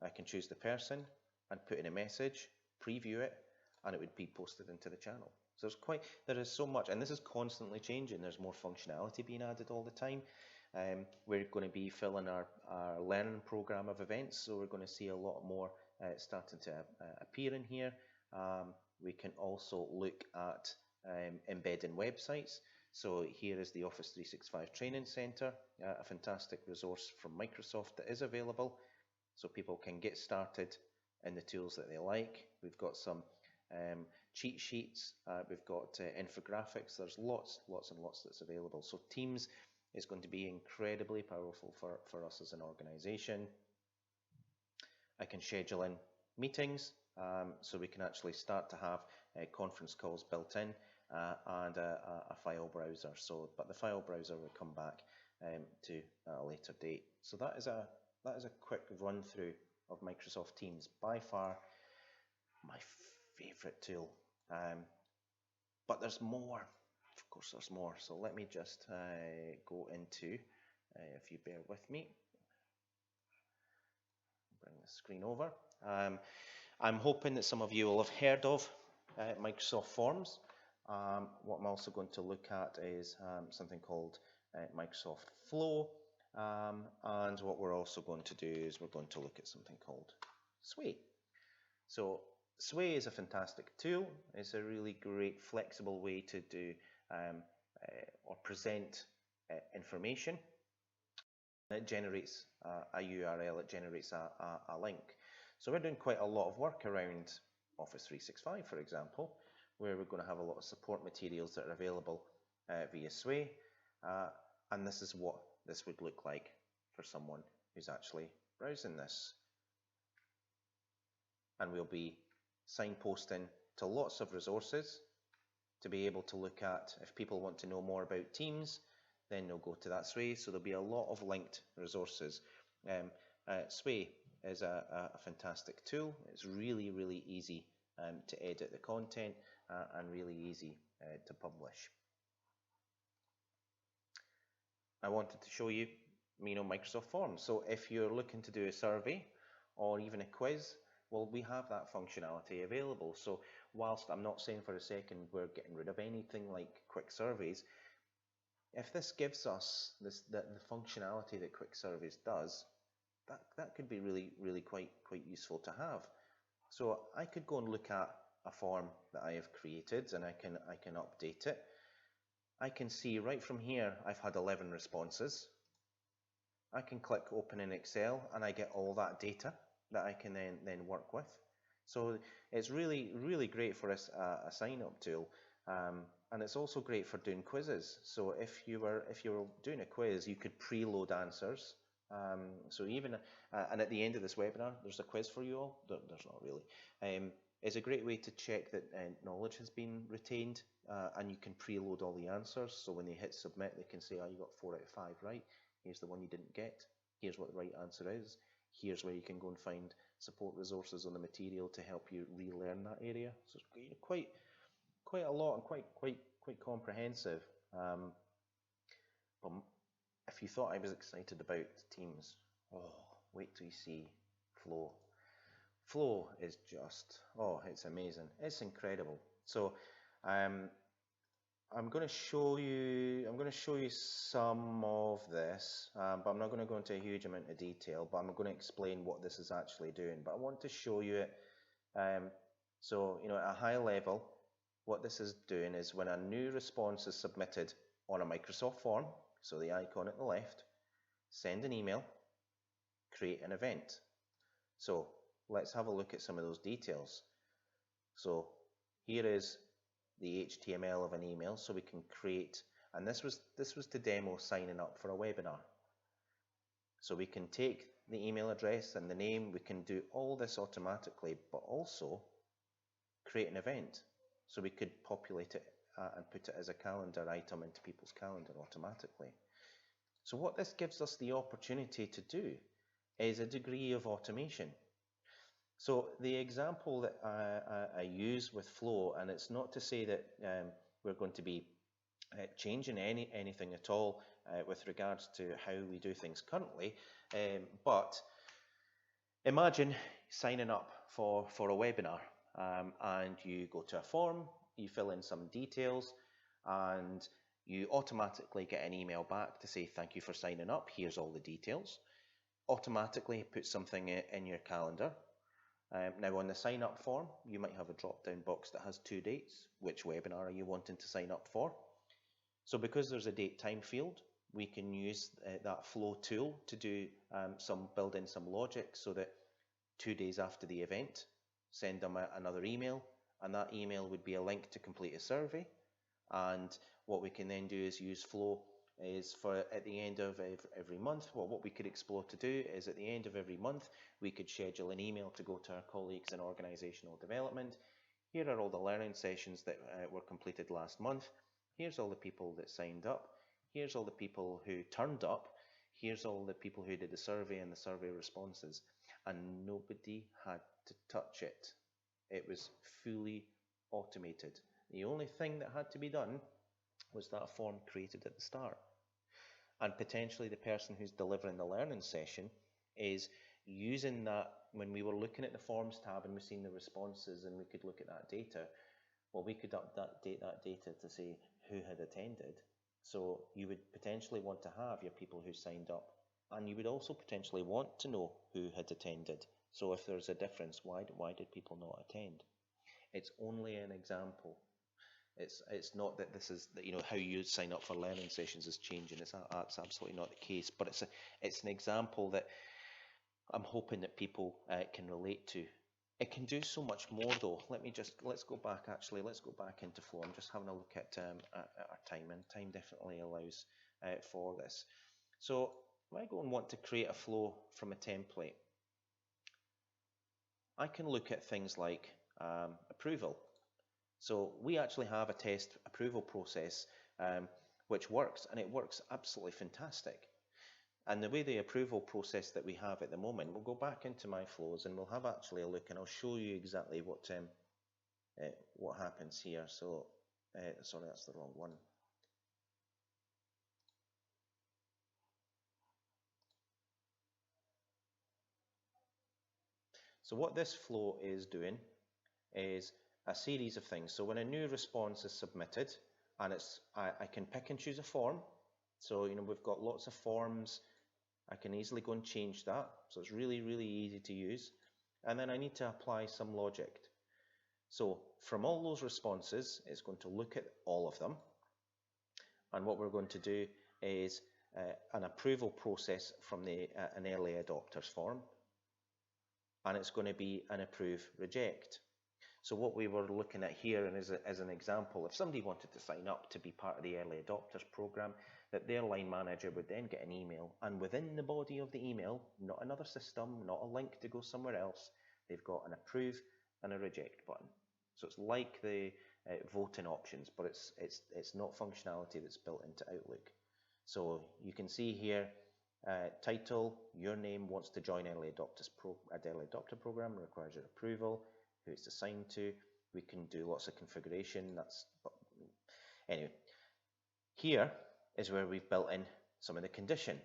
Speaker 1: I can choose the person and put in a message, preview it, and it would be posted into the channel. So there is so much, and this is constantly changing. There's more functionality being added all the time. We're going to be filling our learning program of events, so we're going to see a lot more starting to appear in here. We can also look at embedding websites. So here is the Office 365 Training Center, a fantastic resource from Microsoft that is available, so people can get started in the tools that they like. We've got some cheat sheets, we've got infographics. There's lots and lots that's available. So Teams is going to be incredibly powerful for us as an organization. I can schedule in meetings, so we can actually start to have conference calls built in, and a file browser. But the file browser will come back to a later date. So that is a quick run through of Microsoft Teams. By far my favorite tool. But there's more. Of course, there's more. So let me just go into, if you bear with me, bring the screen over. I'm hoping that some of you will have heard of Microsoft Forms. What I'm also going to look at is something called Microsoft Flow. And what we're also going to do is we're going to look at something called Sway. So Sway is a fantastic tool. It's a really great flexible way to do or present information. It generates a URL, it generates a link. So we're doing quite a lot of work around Office 365, for example, where we're going to have a lot of support materials that are available via Sway. And this is what this would look like for someone who's actually browsing this. And we'll be signposting to lots of resources to be able to look at. If people want to know more about Teams, then they'll go to that Sway. So there'll be a lot of linked resources. Sway is a fantastic tool. It's really easy to edit the content and really easy to publish. I wanted to show you, Microsoft Forms. So if you're looking to do a survey or even a quiz, well, we have that functionality available. So whilst I'm not saying for a second we're getting rid of anything like quick surveys, if this gives us the functionality that quick surveys does, that could be really quite useful to have. So I could go and look at a form that I have created, and I can update it. I can see right from here I've had 11 responses. I can click open in Excel and I get all that data that I can then work with. So it's really great for a sign-up tool, and it's also great for doing quizzes. So if you were doing a quiz, you could preload answers. So even and at the end of this webinar, there's a quiz for you all. There's not really. It's a great way to check that knowledge has been retained, and you can preload all the answers. So when they hit submit, they can say, "Oh, you got 4 out of 5 right. Here's the one you didn't get. Here's what the right answer is. Here's where you can go and find support resources on the material to help you relearn that area." So it's quite a lot and quite comprehensive. But if you thought I was excited about Teams, wait till you see Flow. Flow is just, it's amazing. It's incredible. So I'm going to show you some of this, but I'm not going to go into a huge amount of detail, but I'm going to explain what this is actually doing. But I want to show you it So, you know, at a high level, what this is doing is when a new response is submitted on a Microsoft form, so the icon at the left, send an email, create an event. So let's have a look at some of those details. So here is the HTML of an email, so we can create, and this was to demo signing up for a webinar. So we can take the email address and the name, we can do all this automatically, but also create an event. So we could populate it and put it as a calendar item into people's calendar automatically. So what this gives us the opportunity to do is a degree of automation. So the example that I use with Flow, and it's not to say that we're going to be changing anything at all with regards to how we do things currently, but imagine signing up for a webinar, and you go to a form, you fill in some details, and you automatically get an email back to say thank you for signing up, here's all the details. Automatically put something in your calendar. Now on the sign up form, you might have a drop down box that has 2 dates. Which webinar are you wanting to sign up for? So because there's a date time field, we can use that Flow tool to do build in some logic so that 2 days after the event, send them another email, and that email would be a link to complete a survey. And what we can then do is use Flow is for at the end of every month. Well, what we could explore to do is at the end of every month, we could schedule an email to go to our colleagues in organizational development. Here are all the learning sessions that were completed last month. Here's all the people that signed up. Here's all the people who turned up. Here's all the people who did the survey and the survey responses. And nobody had to touch it. It was fully automated. The only thing that had to be done was that form created at the start. And potentially the person who's delivering the learning session is using that. When we were looking at the forms tab and we've seen the responses and we could look at that data, well, we could update that data to say who had attended. So you would potentially want to have your people who signed up, and you would also potentially want to know who had attended. So if there's a difference, why did people not attend? It's only an example. It's not that this is, you know, how you sign up for learning sessions is changing. That's absolutely not the case. But it's an example that I'm hoping that people can relate to. It can do so much more though. Let's go back actually. Let's go back into Flow. I'm just having a look at our time, and time definitely allows for this. So if I go and want to create a flow from a template, I can look at things like approval. So we actually have a test approval process which works, and it works absolutely fantastic. And the way the approval process that we have at the moment, we'll go back into my flows and we'll have actually a look, and I'll show you exactly what happens here. So, sorry, that's the wrong one. So what this flow is doing is a series of things. So when a new response is submitted, and I can pick and choose a form. So, you know, we've got lots of forms. I can easily go and change that. So it's really, really easy to use. And then I need to apply some logic. So from all those responses, it's going to look at all of them. And what we're going to do is an approval process from an early adopters form. And it's going to be an approve reject. So what we were looking at here, and as an example, if somebody wanted to sign up to be part of the early adopters program, that their line manager would then get an email, and within the body of the email, not another system, not a link to go somewhere else, they've got an approve and a reject button. So it's like the voting options, but it's not functionality that's built into Outlook. So you can see here, title, your name wants to join early adopter program, requires your approval, who it's assigned to. We can do lots of configuration. Anyway, here is where we've built in some of the condition.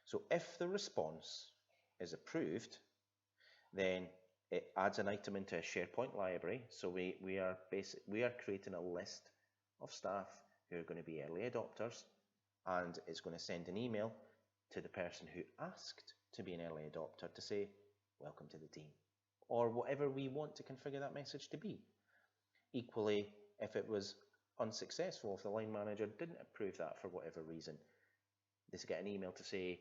Speaker 1: So if the response is approved, then it adds an item into a SharePoint library. So we are creating a list of staff who are going to be early adopters, and it's going to send an email to the person who asked to be an early adopter to say, welcome to the team. or whatever we want to configure that message to be. Equally, if it was unsuccessful, if the line manager didn't approve that for whatever reason, they get an email to say,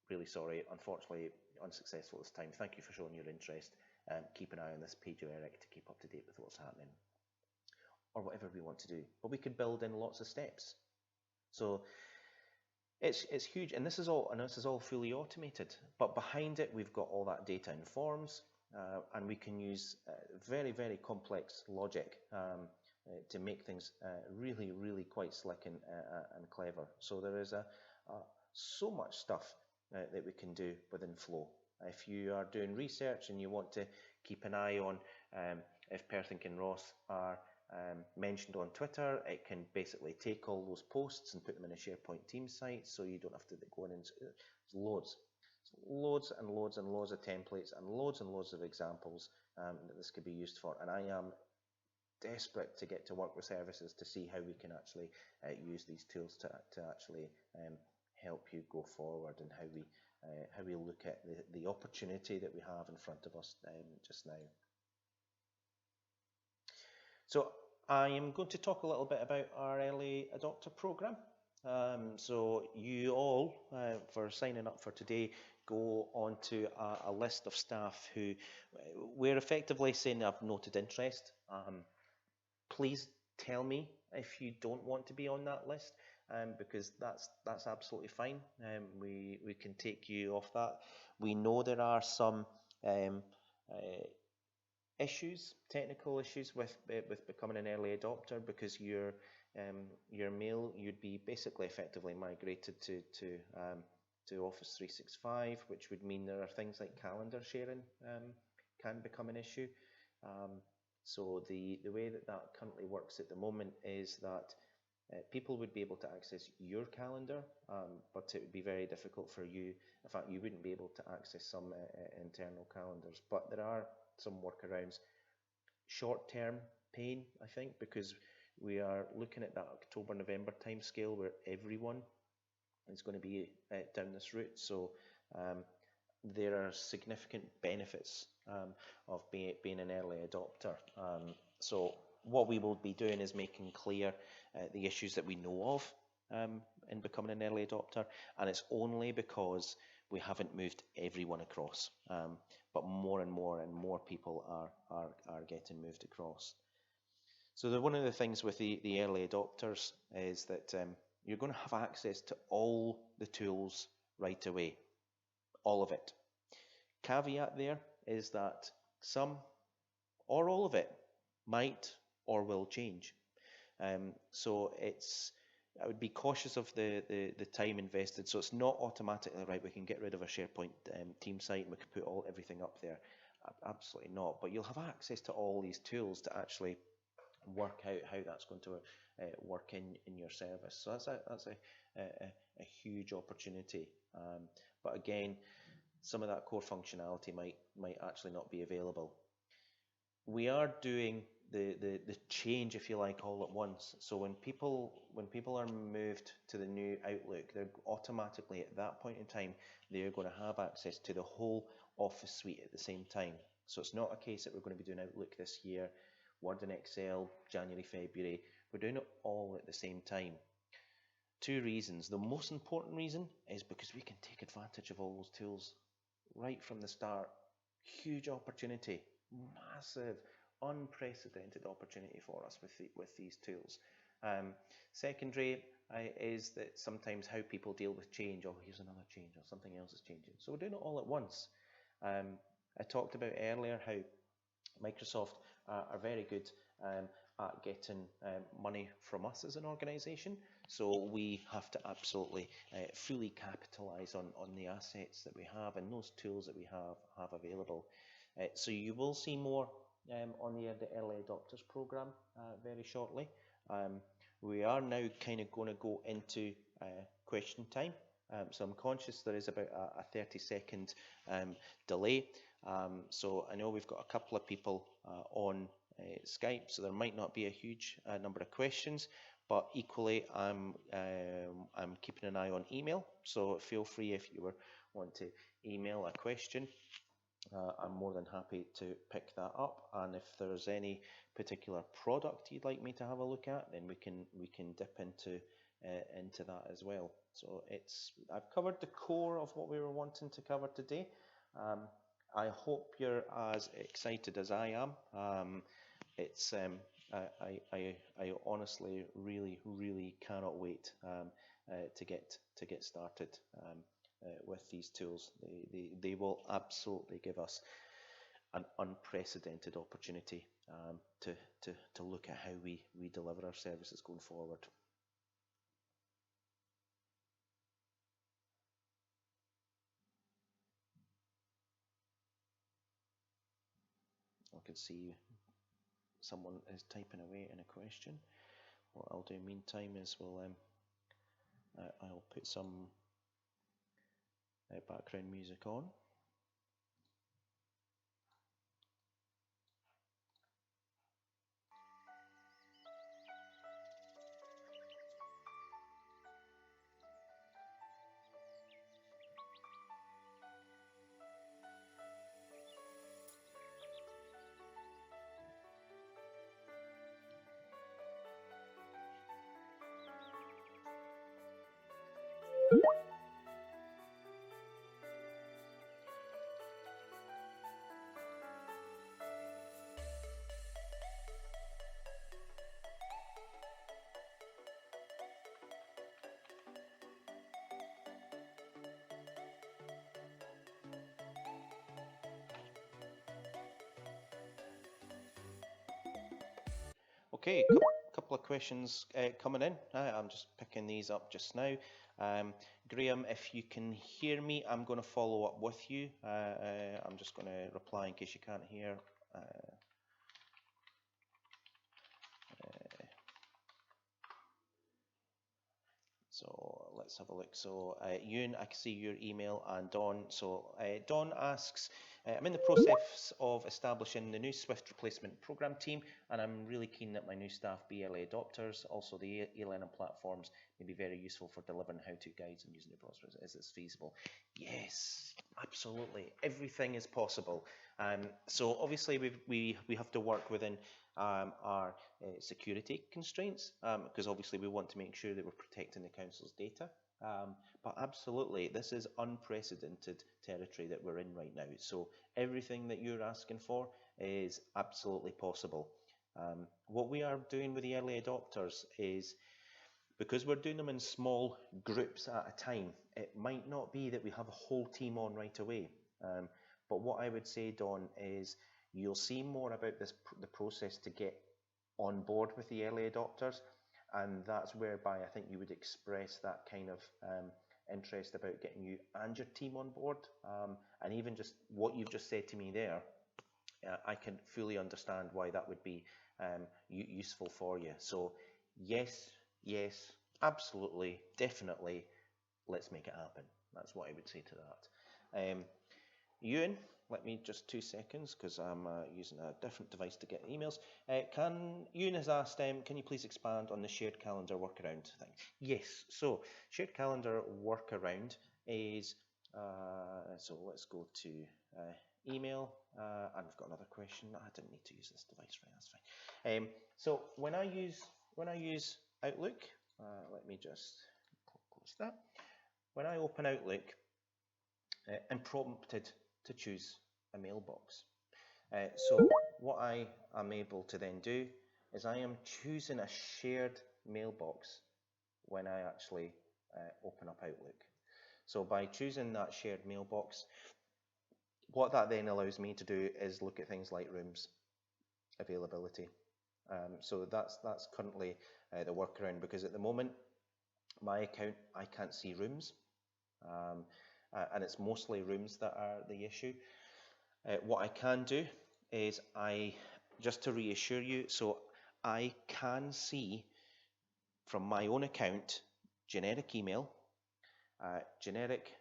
Speaker 1: really sorry, unfortunately unsuccessful this time. Thank you for showing your interest. Keep an eye on this page of Eric to keep up to date with what's happening, or whatever we want to do. But we could build in lots of steps. So it's huge, and this is all fully automated. But behind it, we've got all that data in forms, and we can use very, very complex logic to make things really, really quite slick and clever. So there is so much stuff that we can do within Flow. If you are doing research and you want to keep an eye on if Perthink and Ross are mentioned on Twitter, it can basically take all those posts and put them in a SharePoint team site, so you don't have to go in and loads and loads and loads of templates and loads of examples that this could be used for. And I am desperate to get to work with services to see how we can actually use these tools to actually help you go forward, and how we look at the opportunity that we have in front of us just now. So I am going to talk a little bit about our early adopter program. So you all, for signing up for today, go onto a list of staff who we're effectively saying have noted interest. Please tell me if you don't want to be on that list, because that's absolutely fine. We can take you off that. We know there are some issues, technical issues with becoming an early adopter, because your mail, you'd be basically effectively migrated to Office 365, which would mean there are things like calendar sharing can become an issue. So the way that currently works at the moment is that people would be able to access your calendar, but it would be very difficult for you. In fact, you wouldn't be able to access some internal calendars. But there are some workarounds. Short-term pain, I think, because we are looking at that October-November timescale where everyone is going to be down this route. So there are significant benefits of being an early adopter. So what we will be doing is making clear the issues that we know of in becoming an early adopter, and it's only because we haven't moved everyone across, but more and more people are getting moved across. So one of the things with the early adopters is that you're going to have access to all the tools right away, all of it. Caveat there is that some or all of it might or will change. So I would be cautious of the time invested. So it's not automatically, right, we can get rid of a SharePoint team site and we can put everything up there. Absolutely not. But you'll have access to all these tools to actually work out how that's going to work in your service. So that's a huge opportunity. But again, some of that core functionality might actually not be available. We are doing the change, if you like, all at once. So when people are moved to the new Outlook, they're automatically at that point in time, they're going to have access to the whole Office suite at the same time. So it's not a case that we're going to be doing Outlook this year, Word and Excel, January, February. We're doing it all at the same time. Two reasons. The most important reason is because we can take advantage of all those tools right from the start. Huge opportunity, massive, unprecedented opportunity for us with these tools. Secondary is that sometimes how people deal with change. Oh, here's another change, or something else is changing. So we're doing it all at once. I talked about earlier how Microsoft are very good at getting money from us as an organisation. So we have to absolutely fully capitalise on the assets that we have and those tools that we have available. So you will see more on the early adopters program very shortly. We are now kind of going to go into question time. So I'm conscious there is about a 30-second delay. So I know we've got a couple of people on Skype, so there might not be a huge number of questions, but equally I'm keeping an eye on email. So feel free if you want to email a question. I'm more than happy to pick that up. And if there's any particular product you'd like me to have a look at, then we can dip into that as well. So I've covered the core of what we were wanting to cover today. Um, I hope you're as excited as I am. It's I honestly really cannot wait to get started with these tools. They will absolutely give us an unprecedented opportunity to look at how we deliver our services going forward. I can see someone is typing away in a question. What I'll do meantime is I'll put some background music on. Okay, couple of questions coming in. I'm just picking these up just now. Graham, if you can hear me, I'm going to follow up with you. I'm just going to reply in case you can't hear. So let's have a look. So Ewan, I can see your email, and Dawn. So Dawn asks, I'm in the process of establishing the new Swift replacement program team, and I'm really keen that my new staff be early adopters. Also, the e-learning platforms may be very useful for delivering how-to guides and using the browser. Is this feasible? Yes, absolutely. Everything is possible. So obviously we have to work within our security constraints, because obviously we want to make sure that we're protecting the council's data. But absolutely, this is unprecedented territory that we're in right now. So everything that you're asking for is absolutely possible. What we are doing with the early adopters is, because we're doing them in small groups at a time, it might not be that we have a whole team on right away. But what I would say, Dawn, is you'll see more about the process to get on board with the early adopters, and that's whereby I think you would express that kind of interest about getting you and your team on board. And even just what you've just said to me there, I can fully understand why that would be useful for you. So yes, yes, absolutely, definitely, let's make it happen. That's what I would say to that. Ewan, let me just 2 seconds, because I'm using a different device to get emails. Ewan has asked, can you please expand on the shared calendar workaround thing? Yes, so shared calendar workaround is, so let's go to email, and I've got another question. I didn't need to use this device, right? That's fine. So when I use Outlook, let me just close that. When I open Outlook, I'm prompted to choose a mailbox. So what I am able to then do is I am choosing a shared mailbox when I actually open up Outlook. So by choosing that shared mailbox, what that then allows me to do is look at things like rooms availability. So that's currently the workaround, because at the moment my account, I can't see rooms, and it's mostly rooms that are the issue. What I can do is just to reassure you, so I can see from my own account generic email, generic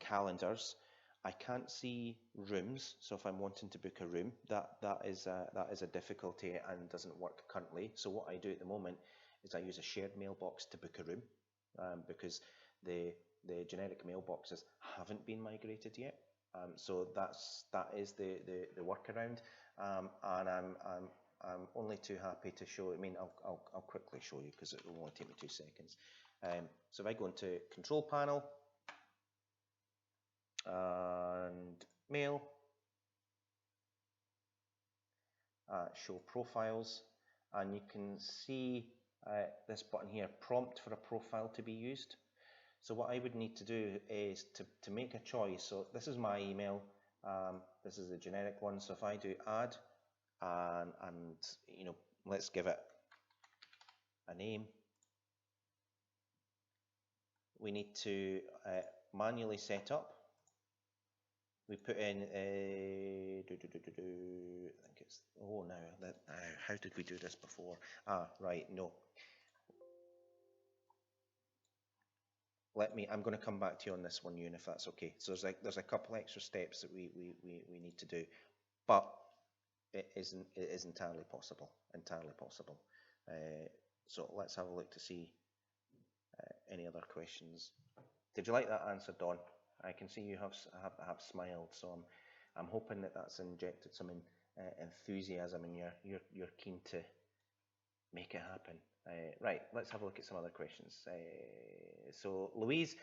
Speaker 1: calendars. I can't see rooms, so if I'm wanting to book a room, that is a difficulty and doesn't work currently. So what I do at the moment is I use a shared mailbox to book a room, because the generic mailboxes haven't been migrated yet. So that is the workaround, and I'm only too happy to show. I mean, I'll quickly show you because it will only take me 2 seconds. So if I go into Control Panel and Mail, show Profiles, and you can see this button here, Prompt for a profile to be used. So what I would need to do is to make a choice. So this is my email. This is a generic one. So if I do add, and you know, let's give it a name. We need to manually set up. We put in I think it's, oh no, how did we do this before? Right, no. I'm going to come back to you on this one, Ewan, if that's okay. So there's a couple extra steps that we need to do, but it is entirely possible. So let's have a look to see any other questions. Did you like that answer, Dawn? I can see you have smiled, so I'm hoping that's injected some enthusiasm, and you're keen to make it happen. Right, let's have a look at some other questions. So Louise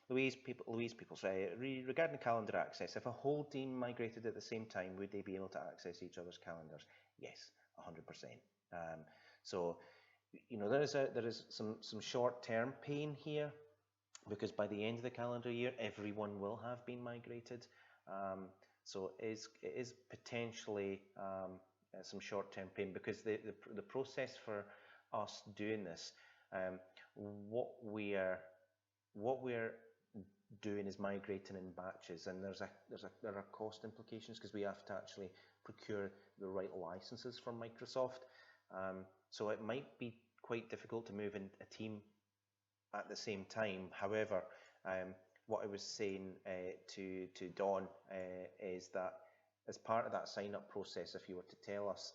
Speaker 1: people say, regarding calendar access, if a whole team migrated at the same time, would they be able to access each other's calendars? Yes, 100%. So, you know, there is some short-term pain here, because by the end of the calendar year, everyone will have been migrated. So it is potentially some short-term pain, because the process for us doing this, what we're doing is migrating in batches, and there are cost implications, because we have to actually procure the right licenses from Microsoft. So it might be quite difficult to move in a team at the same time. However, what I was saying to Dawn is that as part of that sign-up process, if you were to tell us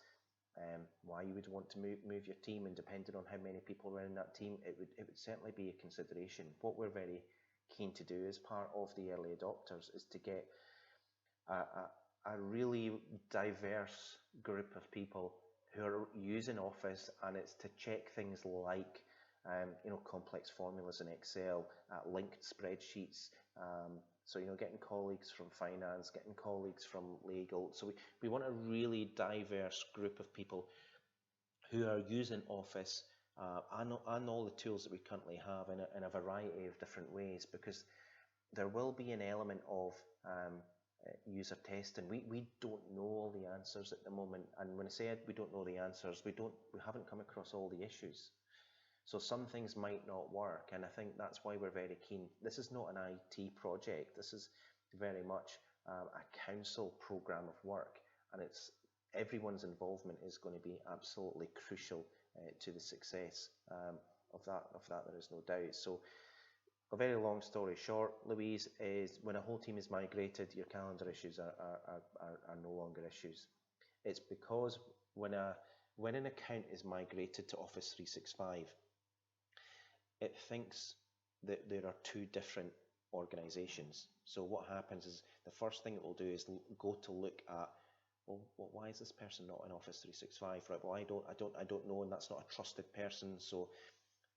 Speaker 1: why you would want to move your team, and depending on how many people were in that team, it would certainly be a consideration. What we're very keen to do as part of the early adopters is to get a really diverse group of people who are using Office, and it's to check things like you know, complex formulas in Excel, linked spreadsheets. So, you know, getting colleagues from finance, getting colleagues from legal. So we want a really diverse group of people who are using Office and all the tools that we currently have in a variety of different ways, because there will be an element of user testing. We don't know all the answers at the moment, and when I say we don't know the answers, we haven't come across all the issues. So some things might not work, and I think that's why we're very keen. This is not an IT project. This is very much a council program of work, and everyone's involvement is going to be absolutely crucial to the success of that. There is no doubt. So, a very long story short, Louise, is when a whole team is migrated, your calendar issues are no longer issues. It's because when an account is migrated to Office 365, it thinks that there are two different organizations. So what happens is, the first thing it will do is go to look at, well, why is this person not in Office 365? Right, well, I don't know, and that's not a trusted person, so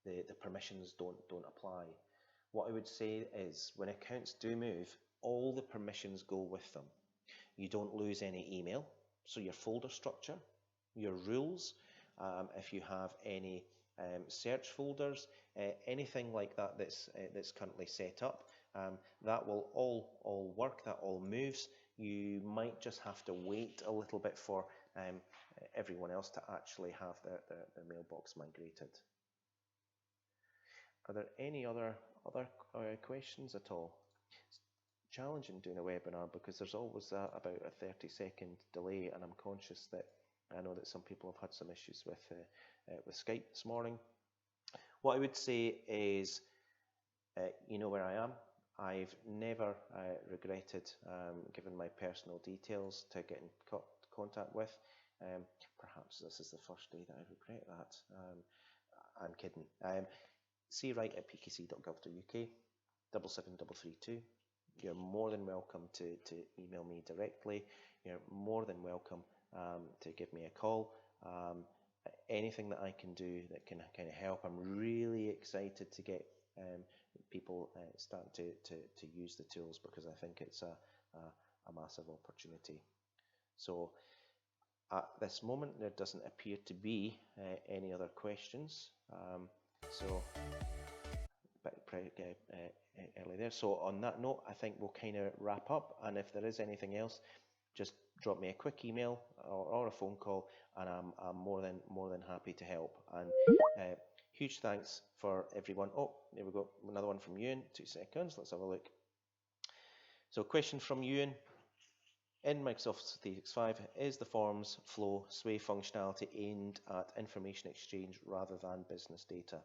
Speaker 1: the permissions don't apply. What I would say is, when accounts do move, all the permissions go with them. You don't lose any email, so your folder structure, your rules, if you have any search folders, anything like that that's currently set up, that will all work, that all moves. You might just have to wait a little bit for everyone else to actually have their mailbox migrated. Are there any other questions at all? It's challenging doing a webinar because there's always about a 30-second delay, and I'm conscious that I know that some people have had some issues with Skype this morning. What I would say is, you know where I am. I've never regretted giving my personal details to get in contact with. Perhaps this is the first day that I regret that. I'm kidding. cwright@pkc.gov.uk, 77332. you're more than welcome to email me directly. You're more than welcome to give me a call. Anything that I can do that can kind of help. I'm really excited to get people start to use the tools, because I think it's a massive opportunity. So at this moment, there doesn't appear to be any other questions. So early there. So on that note, I think we'll kind of wrap up. And if there is anything else, just drop me a quick email or a phone call, and I'm more than happy to help. And huge thanks for everyone. Oh, there we go. Another one from Ewan. 2 seconds. Let's have a look. So, question from Ewan. In Microsoft 365, is the forms flow sway functionality aimed at information exchange rather than business data?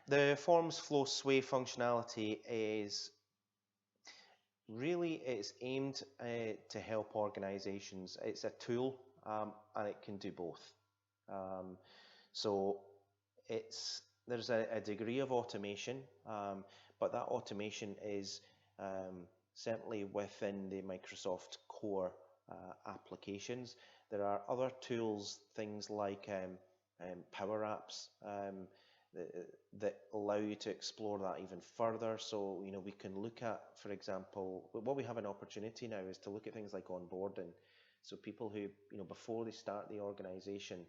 Speaker 1: The forms flow sway functionality is really, it's aimed to help organizations. It's a tool, and it can do both. So there's a degree of automation, but that automation is certainly within the Microsoft core applications. There are other tools, things like Power Apps, that allow you to explore that even further. So, we can look at, for example, what we have an opportunity now is to look at things like onboarding. So people who, before they start the organization,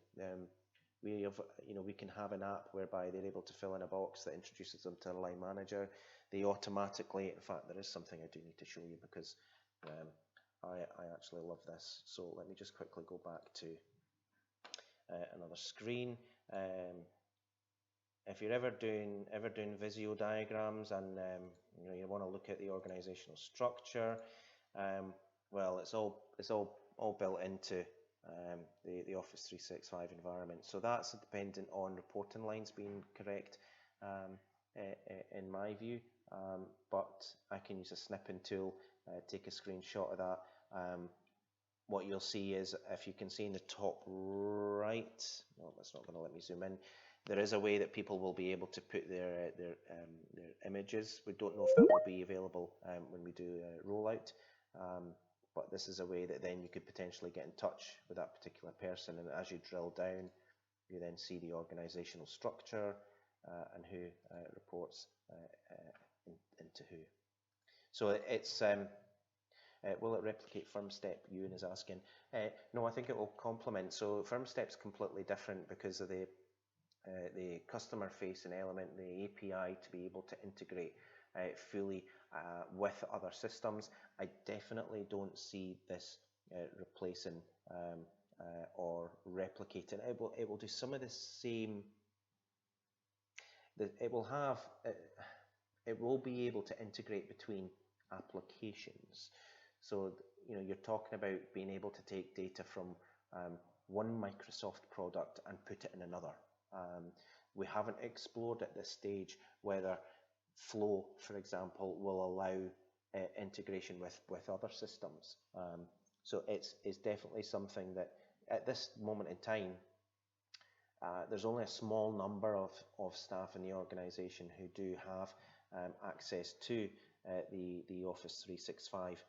Speaker 1: we can have an app whereby they're able to fill in a box that introduces them to a line manager. They automatically, in fact, there is something I do need to show you, because I actually love this. So let me just quickly go back to another screen. If you're ever doing Visio diagrams, and you want to look at the organizational structure, well, it's all built into the Office 365 environment. So that's dependent on reporting lines being correct, in my view. But I can use a snipping tool, take a screenshot of that. What you'll see is, if you can see in the top right, well, that's not going to let me zoom in. There is a way that people will be able to put their images. We don't know if that will be available when we do a rollout, but this is a way that then you could potentially get in touch with that particular person. And as you drill down, you then see the organizational structure and who reports into who. So it's will it replicate FirmStep? Ewan is asking. No, I think it will complement. So FirmStep's completely different because of the customer-facing element, the API to be able to integrate fully with other systems. I definitely don't see this replacing or replicating. It will do some of the same. It will be able to integrate between applications. So you're talking about being able to take data from one Microsoft product and put it in another. We haven't explored at this stage whether Flow, for example, will allow integration with other systems. So it's definitely something that at this moment in time, there's only a small number of staff in the organization who do have access to the Office 365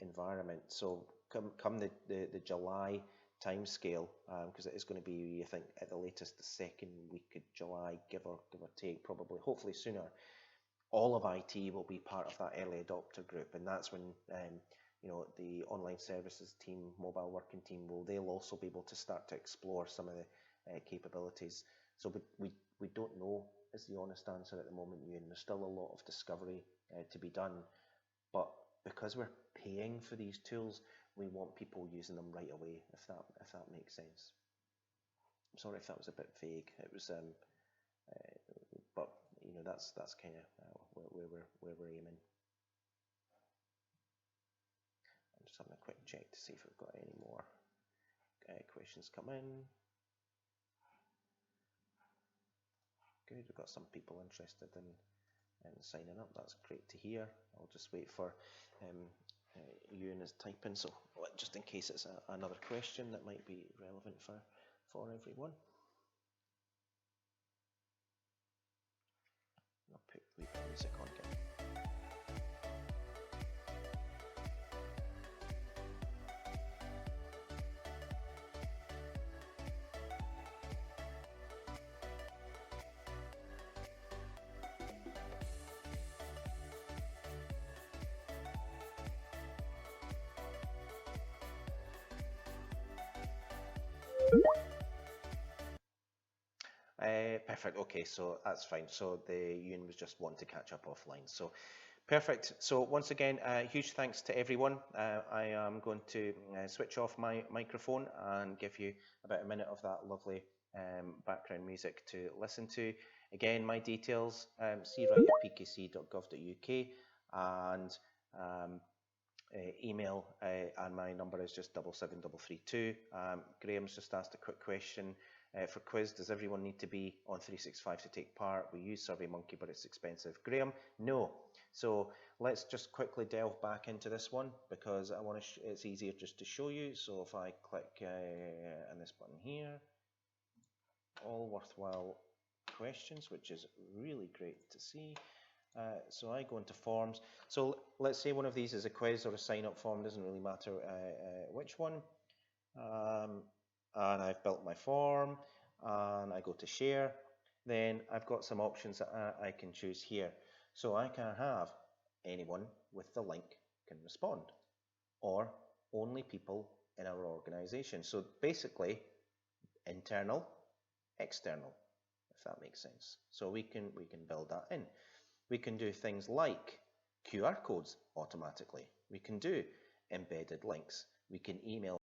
Speaker 1: environment. So come the July timescale, because it is going to be, I think, at the latest the second week of July, give or take, probably, hopefully sooner. All of IT will be part of that early adopter group, and that's when the online services team, mobile working team, they'll also be able to start to explore some of the capabilities. So we don't know is the honest answer at the moment, Ewan. There's still a lot of discovery to be done, but because we're paying for these tools, we want people using them right away, if that makes sense. I'm sorry if that was a bit vague. It was, but that's kind of where we're aiming. I'm just having a quick check to see if we've got any more questions come in. Good, we've got some people interested in signing up. That's great to hear. I'll just wait for Ewan is typing, so just in case it's another question that might be relevant for everyone. I'll put we put music on again. Perfect. Okay, so that's fine. So the Ewan was just wanting to catch up offline. So perfect. So once again, huge thanks to everyone. I am going to switch off my microphone and give you about a minute of that lovely background music to listen to. Again, my details, cwright@pkc.gov.uk, and email, and my number is just 77332. Graham's just asked a quick question for quiz. Does everyone need to be on 365 to take part? We use SurveyMonkey, but it's expensive. Graham, no. So let's just quickly delve back into this one, because I want to. It's easier just to show you. So if I click on this button here, all worthwhile questions, which is really great to see. So I go into forms. So let's say one of these is a quiz or a sign-up form, doesn't really matter which one. And I've built my form, and I go to share. Then I've got some options that I can choose here. So I can have anyone with the link can respond, or only people in our organization. So basically, internal, external, if that makes sense. So we can build that in. We can do things like QR codes automatically. We can do embedded links. We can email